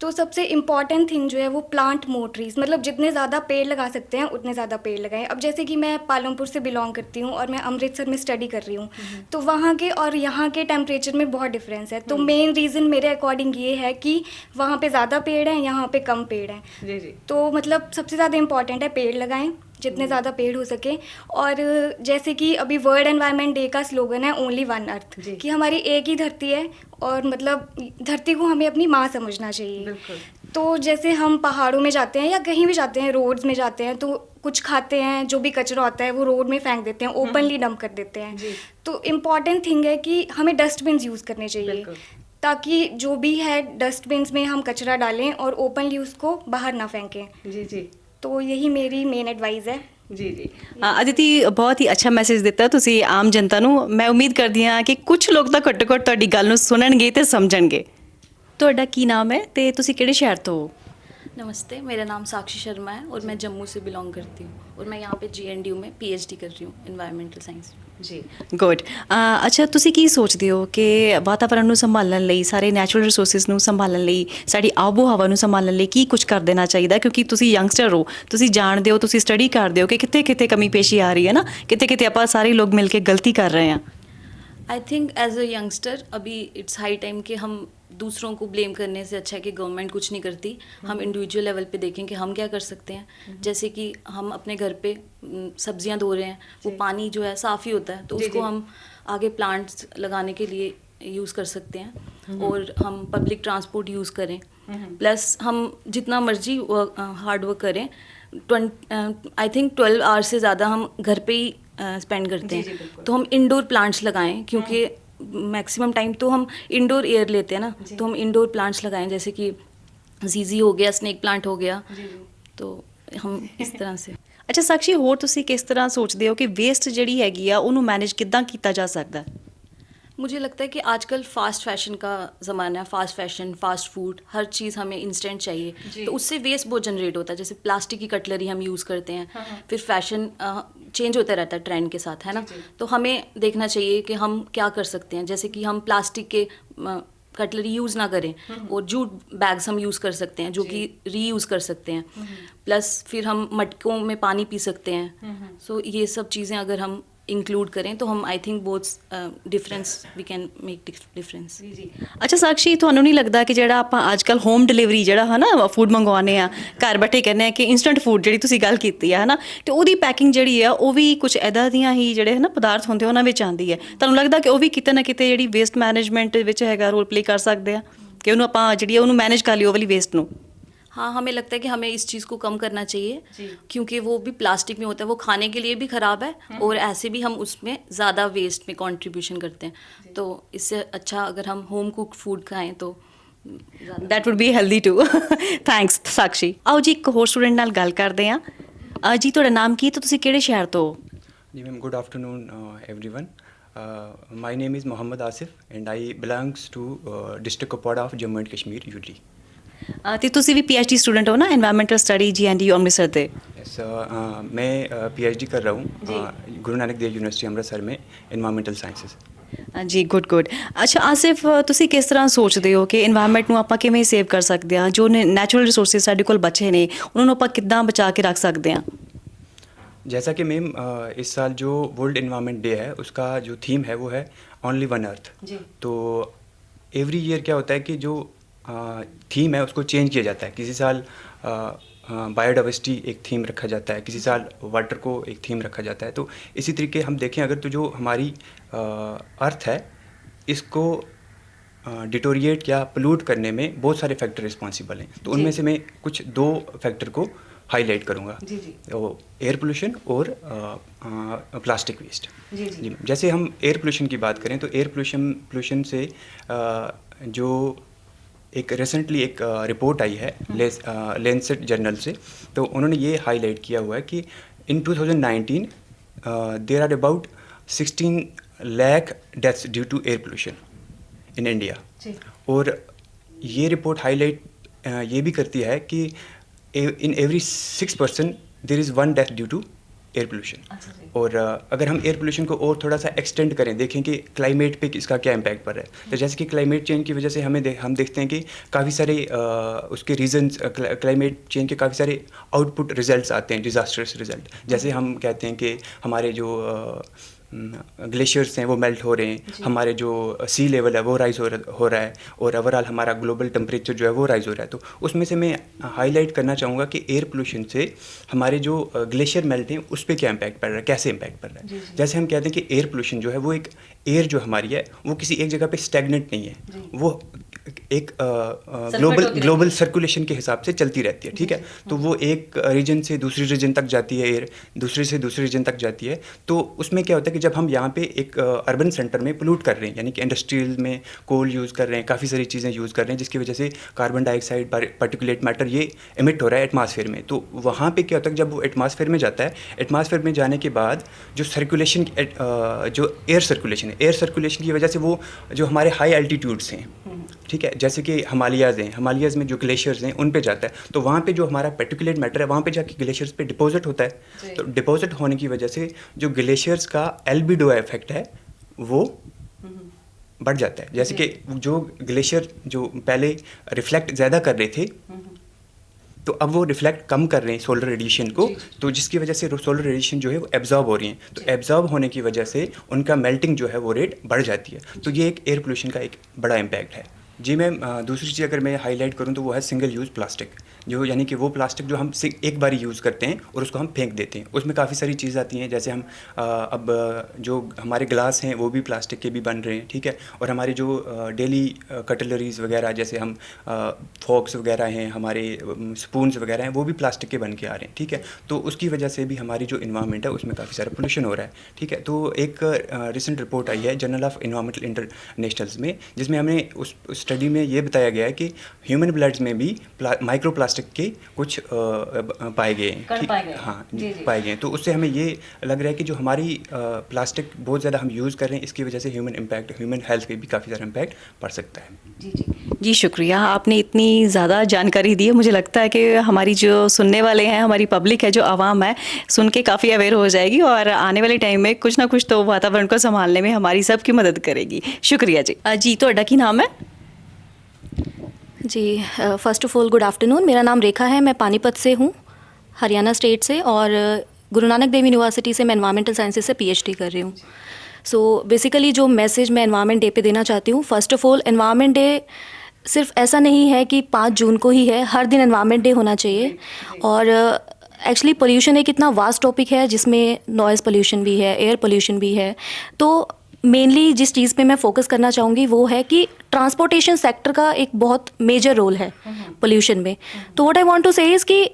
तो सबसे इम्पॉर्टेंट थिंग जो है वो प्लांट मोर ट्रीज, मतलब जितने ज़्यादा पेड़ लगा सकते हैं उतने ज़्यादा पेड़ लगाएं। अब जैसे कि मैं पालमपुर से बिलोंग करती हूँ और मैं अमृतसर में स्टडी कर रही हूँ, तो वहाँ के और यहाँ के टेम्परेचर में बहुत डिफरेंस है। तो मेन रीज़न मेरे अकॉर्डिंग ये है कि वहाँ पे ज़्यादा पेड़ हैं, यहाँ पे कम पेड़ हैं। तो मतलब सबसे ज़्यादा इम्पॉर्टेंट है पेड़ लगाएं, जितने ज़्यादा पेड़ हो सके। और जैसे कि अभी वर्ल्ड एनवायरनमेंट डे का स्लोगन है ओनली वन अर्थ, कि हमारी एक ही धरती है और मतलब धरती को हमें अपनी माँ समझना चाहिए। तो जैसे हम पहाड़ों में जाते हैं या कहीं भी जाते हैं, रोड्स में जाते हैं, तो कुछ खाते हैं, जो भी कचरा होता है वो रोड में फेंक देते हैं, ओपनली डंप कर देते हैं। तो इम्पॉर्टेंट थिंग है कि हमें डस्टबिन यूज़ करने चाहिए, ताकि जो भी है डस्टबिन में हम कचरा डालें और ओपनली उसको बाहर ना फेंकें। जी। तो यही मेरी मेन एडवाइस है। ਜੀ ਜੀ ਅਦਿਤੀ, ਬਹੁਤ ਹੀ ਅੱਛਾ ਮੈਸੇਜ ਦਿੱਤਾ ਤੁਸੀਂ ਆਮ ਜਨਤਾ ਨੂੰ। ਮੈਂ ਉਮੀਦ ਕਰਦੀ ਹਾਂ ਕਿ ਕੁਝ ਲੋਕ ਤਾਂ ਘੱਟੋ ਘੱਟ ਤੁਹਾਡੀ ਗੱਲ ਨੂੰ ਸੁਣਨਗੇ ਤੇ ਸਮਝਣਗੇ। ਤੁਹਾਡਾ ਕੀ ਨਾਮ ਹੈ ਤੇ ਤੁਸੀਂ ਕਿਹੜੇ ਸ਼ਹਿਰ ਤੋਂ ਹੋ? नमस्ते, मेरा नाम साक्षी शर्मा है और मैं जम्मू से बिलोंग करती हूँ और मैं यहाँ पे GNDU में PhD कर रही हूँ एनवायरमेंटल साइंस। ਜੀ ਗੁੱਡ। ਅੱਛਾ, ਤੁਸੀਂ ਕੀ ਸੋਚਦੇ ਹੋ ਕਿ ਵਾਤਾਵਰਣ ਨੂੰ ਸੰਭਾਲਣ ਲਈ, ਸਾਰੇ ਨੈਚੁਰਲ ਰਿਸੋਰਸਿਸ ਨੂੰ ਸੰਭਾਲਣ ਲਈ, ਸਾਡੀ ਆਬੋ ਹਵਾ ਨੂੰ ਸੰਭਾਲਣ ਲਈ ਕੀ ਕੁਝ ਕਰ ਦੇਣਾ ਚਾਹੀਦਾ? ਕਿਉਂਕਿ ਤੁਸੀਂ ਯੰਗਸਟਰ ਹੋ, ਤੁਸੀਂ ਜਾਣਦੇ ਹੋ, ਤੁਸੀਂ ਸਟੱਡੀ ਕਰਦੇ ਹੋ ਕਿ ਕਿੱਥੇ ਕਿੱਥੇ ਕਮੀ ਪੇਸ਼ੀ ਆ ਰਹੀ ਹੈ ਨਾ, ਕਿੱਥੇ ਕਿੱਥੇ ਆਪਾਂ ਸਾਰੇ ਲੋਕ ਮਿਲ ਕੇ ਗਲਤੀ ਕਰ ਰਹੇ ਹਾਂ। I think as a youngster अभी इट्स हाई टाइम कि हम दूसरों को ब्लेम करने से अच्छा है कि गवर्नमेंट कुछ नहीं करती, हम इंडिविजुअल लेवल पे देखें कि हम क्या कर सकते हैं। जैसे कि हम अपने घर पे सब्जियां धो रहे हैं, वो पानी जो है साफ़ ही होता है, तो उसको हम आगे प्लांट्स लगाने के लिए यूज़ कर सकते हैं। और हम पब्लिक ट्रांसपोर्ट यूज़ करें, प्लस हम जितना मर्जी हार्ड वर्क करें। आई थिंक 12 आवर्स से ज़्यादा हम घर पे ही स्पेंड करते हैं, तो हम इंडोर प्लांट्स लगाएं, क्योंकि मैक्सिमम टाइम तो हम इंडोर एयर लेते हैं ना, तो हम इंडोर प्लांट्स लगाएं, जैसे कि जीजी हो गया, स्नेक प्लांट हो गया। तो हम इस तरह से। ਅੱਛਾ ਸਾਕਸ਼ੀ, ਹੋਰ ਤੁਸੀਂ ਕਿਸ ਤਰ੍ਹਾਂ ਸੋਚਦੇ ਹੋ ਕਿ ਵੇਸਟ ਜਿਹੜੀ ਹੈਗੀ ਆ ਉਹਨੂੰ ਮੈਨੇਜ ਕਿੱਦਾਂ ਕੀਤਾ ਜਾ ਸਕਦਾ? मुझे लगता है कि आजकल फ़ास्ट फैशन का ज़माना है, फ़ास्ट फैशन, फ़ास्ट फूड, हर चीज़ हमें इंस्टेंट चाहिए, तो उससे वेस्ट बहुत जनरेट होता है। जैसे प्लास्टिक की कटलरी हम यूज़ करते हैं, फिर फैशन चेंज होता रहता है ट्रेंड के साथ, है ना। तो हमें देखना चाहिए कि हम क्या कर सकते हैं। जैसे कि हम प्लास्टिक के कटलरी यूज़ ना करें और जूट बैग्स हम यूज़ कर सकते हैं, जो कि रीयूज़ कर सकते हैं। प्लस फिर हम मटकों में पानी पी सकते हैं। सो ये सब चीज़ें अगर हम इंक्लूड करें तो हम आई थिंक बहुत difference we can make difference. ਜੀ। ਅੱਛਾ ਸਾਕਸ਼ੀ, ਤੁਹਾਨੂੰ ਨਹੀਂ ਲੱਗਦਾ ਕਿ ਜਿਹੜਾ ਆਪਾਂ ਅੱਜ ਕੱਲ ਹੋਮ ਡਿਲੀਵਰੀ ਜਿਹੜਾ ਹੈ ਨਾ ਫੂਡ ਮੰਗਵਾਉਂਦੇ ਆ, ਘਰ ਬੈਠੇ ਕਹਿੰਦੇ ਆ ਕਿ ਇਨਸਟੈਂਟ ਫੂਡ ਜਿਹੜੀ ਤੁਸੀਂ ਗੱਲ ਕੀਤੀ ਆ, ਹੈ ਨਾ, ਤੇ ਉਹਦੀ ਪੈਕਿੰਗ ਜਿਹੜੀ ਆ ਉਹ ਵੀ ਕੁਝ ਇੱਦਾਂ ਦੀਆਂ ਹੀ ਜਿਹੜੇ ਹੈ ਨਾ ਪਦਾਰਥ ਹੁੰਦੇ ਉਹਨਾਂ ਵਿੱਚ ਆਉਂਦੀ ਹੈ। ਤੁਹਾਨੂੰ ਲੱਗਦਾ ਕਿ ਉਹ ਵੀ ਕਿਤੇ ਨਾ ਕਿਤੇ ਜਿਹੜੀ ਵੇਸਟ ਮੈਨੇਜਮੈਂਟ ਵਿੱਚ ਹੈਗਾ ਰੋਲ ਪਲੇ ਕਰ ਸਕਦੇ ਆ ਕਿ ਉਹਨੂੰ ਆਪਾਂ ਜਿਹੜੀ ਉਹਨੂੰ ਮੈਨੇਜ ਕਰ ਲਿਓ, ਉਹ ਵਾਲੀ ਵੇਸਟ ਨੂੰ? हाँ, हमें लगता है कि हमें इस चीज़ को कम करना चाहिए, क्योंकि वो भी प्लास्टिक में होता है, वो खाने के लिए भी ख़राब है और ऐसे भी हम उसमें ज़्यादा वेस्ट में कंट्रीब्यूशन करते हैं। तो इससे अच्छा अगर हम होम कुक फूड खाएं तो that would be healthy too. Thanks Sakshi. ਆਓ ਜੀ ਇੱਕ ਹੋਰ ਸਟੂਡੈਂਟ ਨਾਲ ਗੱਲ ਕਰਦੇ ਹਾਂ। ਜੀ ਤੁਹਾਡਾ ਨਾਮ ਕੀ ਤੇ ਤੁਸੀਂ ਕਿਹੜੇ ਸ਼ਹਿਰ ਤੋਂ? जी ma'am, good afternoon everyone. My name is Mohammad Asif and I belongs to district Kupwara of Jammu and Kashmir UT. ਤੇ ਤੁਸੀਂ ਵੀ PhD ਸਟੂਡੈਂਟ ਹੋ ਨਾ এনवायरमेंटल स्टडी GNDU ਅੰਮ੍ਰਿਤਸਰ ਦੇ? यस, मैं PhD कर रहा हूँ गुरु नानक देव यूनिवर्सिटी अमृतसर में इन्वायरमेंटल साइंसेस. ਜੀ ਗੁੱਡ. ਅੱਛਾ ਆਸਿਫ, ਤੁਸੀਂ ਕਿਸ ਤਰ੍ਹਾਂ ਸੋਚਦੇ ਹੋ ਕਿ এনवायरमेंट ਨੂੰ ਆਪਾਂ ਕਿਵੇਂ ਸੇਵ ਕਰ ਸਕਦੇ ਹਾਂ? ਜੋ ਨੈਚੁਰਲ ਰਿਸੋਰਸਿਸ ਸਾਡੇ ਕੋਲ ਬਚੇ ਨੇ ਉਹਨਾਂ ਨੂੰ ਆਪਾਂ ਕਿੱਦਾਂ ਬਚਾ ਕੇ ਰੱਖ ਸਕਦੇ ਹਾਂ? जैसा कि मैम इस साल जो वर्ल्ड इन्वायरमेंट डे है उसका जो थीम है वो है ओनली वन अर्थ. जी. तो एवरी ईयर क्या होता है कि जो थीम है उसको चेंज किया जाता है. किसी साल बायोडाइवर्सिटी एक थीम रखा जाता है, किसी साल वाटर को एक थीम रखा जाता है. तो इसी तरीके हम देखें अगर तो जो हमारी अर्थ है इसको डिटोरिएट या पोल्यूट करने में बहुत सारे फैक्टर रिस्पॉन्सिबल हैं. तो उनमें से मैं कुछ 2 फैक्टर को हाईलाइट करूँगा. जी जी. तो एयर पोल्यूशन और प्लास्टिक वेस्ट. जी जी. जैसे हम एयर पोल्यूशन की बात करें तो एयर पोल्यूशन से जो एक रिसेंटली एक रिपोर्ट आई है लेंसेट जर्नल से, तो उन्होंने ये हाईलाइट किया हुआ है कि in 2019 there are about 16 lakh deaths due to air pollution in India. और ये रिपोर्ट हाईलाइट ये भी करती है कि in every 6 person there is 1 death due to air pollution. और अगर हम एयर पोल्यूशन को और थोड़ा सा एक्सटेंड करें, देखें कि क्लाइमेट पे इसका क्या इम्पैक्ट पड़ रहा है. तो जैसे कि क्लाइमेट चेंज की वजह से हम देखते हैं कि काफ़ी सारे उसके रीजंस, क्लाइमेट चेंज के काफ़ी सारे आउटपुट रिजल्ट्स आते हैं, डिज़ास्टर्स रिजल्ट. जैसे हम कहते हैं कि हमारे जो ग्लेशियर्स हैं वो मेल्ट हो रहे हैं, हमारे जो सी लेवल है वो राइज़ हो रहा है, और ओवरऑल हमारा ग्लोबल टेम्परेचर जो है वो राइज़ हो रहा है. तो उसमें से मैं हाईलाइट करना चाहूँगा कि एयर पोल्यूशन से हमारे जो ग्लेशियर मेल्ट हैं उस पर क्या इम्पैक्ट पड़ रहा है, कैसे इम्पैक्ट पड़ रहा है. जैसे हम कहते हैं कि एयर पोल्यूशन जो है वो एक एयर जो हमारी है वो किसी एक जगह पे स्टैग्नेंट नहीं है, वो एक ग्लोबल सर्कुलेशन के हिसाब से चलती रहती है. ठीक है, तो वो एक रीजन से दूसरी रीजन तक जाती है, एयर दूसरे से दूसरे रीजन तक जाती है. तो उसमें क्या होता है कि जब हम यहाँ पे एक अर्बन सेंटर में पोल्यूट कर रहे हैं, यानी कि इंडस्ट्रियल में कोल यूज़ कर रहे हैं, काफ़ी सारी चीज़ें यूज़ कर रहे हैं जिसकी वजह से कार्बन डाइऑक्साइड, पार्टिकुलेट मैटर ये इमिट हो रहा है एटमॉस्फेयर में. तो वहाँ पे क्या होता है जब वो एटमॉस्फेयर में जाता है, एटमॉस्फेयर में जाने के बाद जो सर्कुलेशन, जो एयर सर्कुलेशन है, एयर सर्कुलेशन की वजह से वो जो हमारे हाई एल्टीट्यूड्स हैं, ठीक है, जैसे कि हिमालयाज़ हैं, हिमालयाज़ में जो ग्लेशियर्स हैं उन पे जाता है. तो वहाँ पे जो हमारा पार्टिकुलेट मैटर है वहाँ पे जाके ग्लेशियर्स पे डिपॉजिट होता है. तो डिपॉजिट होने की वजह से जो ग्लेशियर्स का एल्बिडो इफेक्ट है वो बढ़ जाता है. जैसे कि जो ग्लेशियर जो पहले रिफ्लेक्ट ज़्यादा कर रहे थे तो अब वो रिफ्लेक्ट कम कर रहे हैं सोलर रेडिएशन को, तो जिसकी वजह से सोलर रेडिएशन जो है वो एब्जॉर्ब हो रही हैं. तो एब्जॉर्ब होने की वजह से उनका मेल्टिंग जो है वो रेट बढ़ जाती है. तो ये एक एयर पोल्यूशन का एक बड़ा इम्पैक्ट है. जी मैम, दूसरी चीज़ अगर मैं हाईलाइट करूँ तो वो है सिंगल यूज़ प्लास्टिक, जो यानी कि वो प्लास्टिक जो हम एक बार यूज़ करते हैं और उसको हम फेंक देते हैं. उसमें काफ़ी सारी चीज़ आती हैं, जैसे हम अब जो हमारे ग्लास हैं वो भी प्लास्टिक के भी बन रहे हैं. ठीक है, और हमारे जो डेली कटलरीज़ वगैरह, जैसे हम फॉक्स वगैरह हैं, हमारे स्पून्स वगैरह हैं, वो भी प्लास्टिक के बन के आ रहे हैं. ठीक है, तो उसकी वजह से भी हमारी जो इन्वायरमेंट है उसमें काफ़ी सारा पोल्यूशन हो रहा है. ठीक है, तो एक रिसेंट रिपोर्ट आई है जर्नल ऑफ इन्वायरमेंटल इंटरनेशनल्स में, जिसमें हमने उस स्टडी में ये बताया गया है कि ह्यूमन ब्लड्स में भी माइक्रो प्लास्टिक के कुछ पाए गए हैं. हाँ जी, पाए गए हैं. तो उससे हमें ये लग रहा है कि जो हमारी प्लास्टिक बहुत ज़्यादा हम यूज़ कर रहे हैं, इसकी वजह से ह्यूमन हेल्थ पे भी काफ़ी ज़्यादा इम्पैक्ट पड़ सकता है. जी शुक्रिया, आपने इतनी ज़्यादा जानकारी दी है. मुझे लगता है कि हमारी जो सुनने वाले हैं, हमारी पब्लिक है, जो आवाम है, सुन के काफ़ी अवेयर हो जाएगी और आने वाले टाइम में कुछ ना कुछ तो वातावरण को संभालने में हमारी सबकी मदद करेगी. शुक्रिया जी. जी ਤੁਹਾਡਾ ਕੀ नाम है? जी, first of all good afternoon. मेरा नाम रेखा है, मैं पानीपत से हूँ, हरियाणा स्टेट से, और गुरु नानक देव यूनिवर्सिटी से मैं एनवायरमेंटल साइंसेज से PhD कर रही हूँ. सो बेसिकली जो मैसेज मैं एनवायरमेंट डे पे देना चाहती हूँ, first of all environment day सिर्फ ऐसा नहीं है कि 5 जून को ही है, हर दिन एनवायरमेंट डे होना चाहिए. और एक्चुअली पोल्यूशन एक इतना वास्ट टॉपिक है जिसमें नॉइज़ पोल्यूशन भी है, एयर पोल्यूशन भी है. तो मेनली जिस चीज़ पे मैं फोकस करना चाहूँगी वो है कि ट्रांसपोर्टेशन सेक्टर का एक बहुत मेजर रोल है पोल्यूशन में. तो व्हाट आई वांट टू से इज़ कि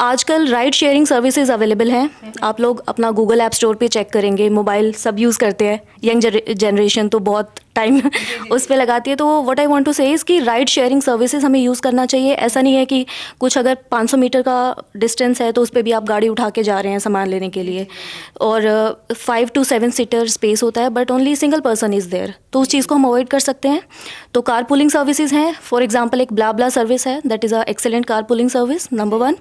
आजकल राइड शेयरिंग सर्विसेज अवेलेबल हैं. आप लोग अपना गूगल ऐप स्टोर पे चेक करेंगे, मोबाइल सब यूज़ करते हैं. यंग जनरेशन तो बहुत टाइम उस पर लगाती है। तो व्हाट आई वांट टू से इज़ कि राइड शेयरिंग सर्विसेज हमें यूज़ करना चाहिए। ऐसा नहीं है कि कुछ अगर 500 मीटर का डिस्टेंस है तो उस पर भी आप गाड़ी उठा के जा रहे हैं सामान लेने के लिए, और 5 to 7 सीटर स्पेस होता है but only single person is there, तो उस चीज़ को हम अवॉइड कर सकते हैं। तो कार पुलिंग सर्विसेज हैं, फॉर एग्जांपल एक ब्ला सर्विस है, that is a excellent car pulling service, number 1।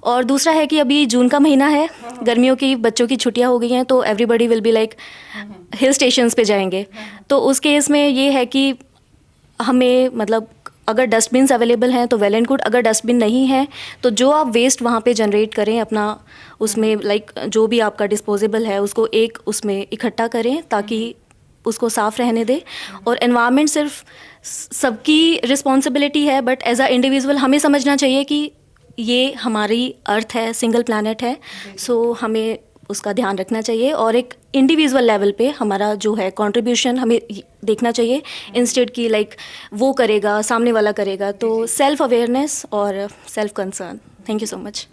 और दूसरा है कि अभी जून का महीना है, गर्मियों की बच्चों की छुट्टियां हो गई हैं, तो everybody will be like hill stations पे जाएंगे। तो उस केस में ये है कि हमें मतलब अगर डस्टबिन्स अवेलेबल हैं तो वेल एंड गुड, अगर डस्टबिन नहीं है तो जो आप वेस्ट वहाँ पे जनरेट करें अपना, उसमें लाइक जो भी आपका डिस्पोजेबल है उसको एक उसमें इकट्ठा करें ताकि उसको साफ़ रहने दें। और एनवायरनमेंट सिर्फ सबकी रिस्पॉन्सिबिलिटी है, बट एज अ इंडिविजुअल हमें समझना चाहिए कि ये हमारी अर्थ है, सिंगल प्लैनेट है, सो हमें उसका ध्यान रखना चाहिए। और एक इंडिविजुअल लेवल पे हमारा जो है कंट्रीब्यूशन हमें देखना चाहिए, इंस्टेड की लाइक वो करेगा सामने वाला करेगा। तो सेल्फ अवेयरनेस और self concern. Thank you so much.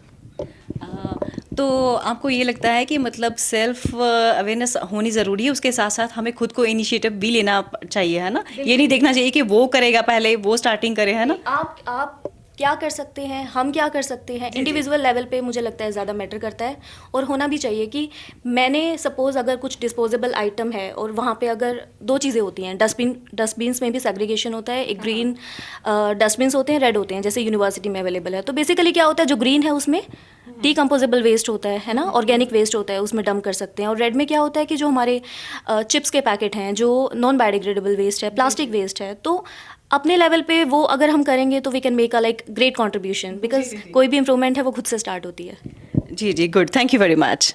तो आपको ये लगता है कि मतलब सेल्फ अवेयरनेस होनी ज़रूरी है, उसके साथ साथ हमें खुद को इनिशिएटिव भी लेना चाहिए, है ना? ये नहीं देखना चाहिए कि वो करेगा पहले, वो स्टार्टिंग करे, है ना? आप क्या कर सकते हैं, हम क्या कर सकते हैं, इंडिविजुअल लेवल पे मुझे लगता है ज़्यादा मैटर करता है। और होना भी चाहिए कि मैंने सपोज़ अगर कुछ डिस्पोजेबल आइटम है और वहाँ पे अगर 2 चीज़ें होती हैं, डस्टबिन्स में भी सेग्रीगेशन होता है, एक ग्रीन डस्टबिन्स होते हैं, रेड होते हैं, जैसे यूनिवर्सिटी में अवेलेबल है। तो बेसिकली क्या होता है, जो ग्रीन है उसमें डीकम्पोजेबल वेस्ट होता है ना, ऑर्गेनिक वेस्ट होता है, उसमें डंप कर सकते हैं। और रेड में क्या होता है कि जो हमारे चिप्स के पैकेट हैं, जो नॉन बायोडिग्रेडेबल वेस्ट है, प्लास्टिक वेस्ट है, तो अपने लेवल पे वो अगर हम करेंगे तो we can make a like great contribution, because कोई भी इंप्रूवमेंट है वो खुद से स्टार्ट होती है। जी, good, thank you very much.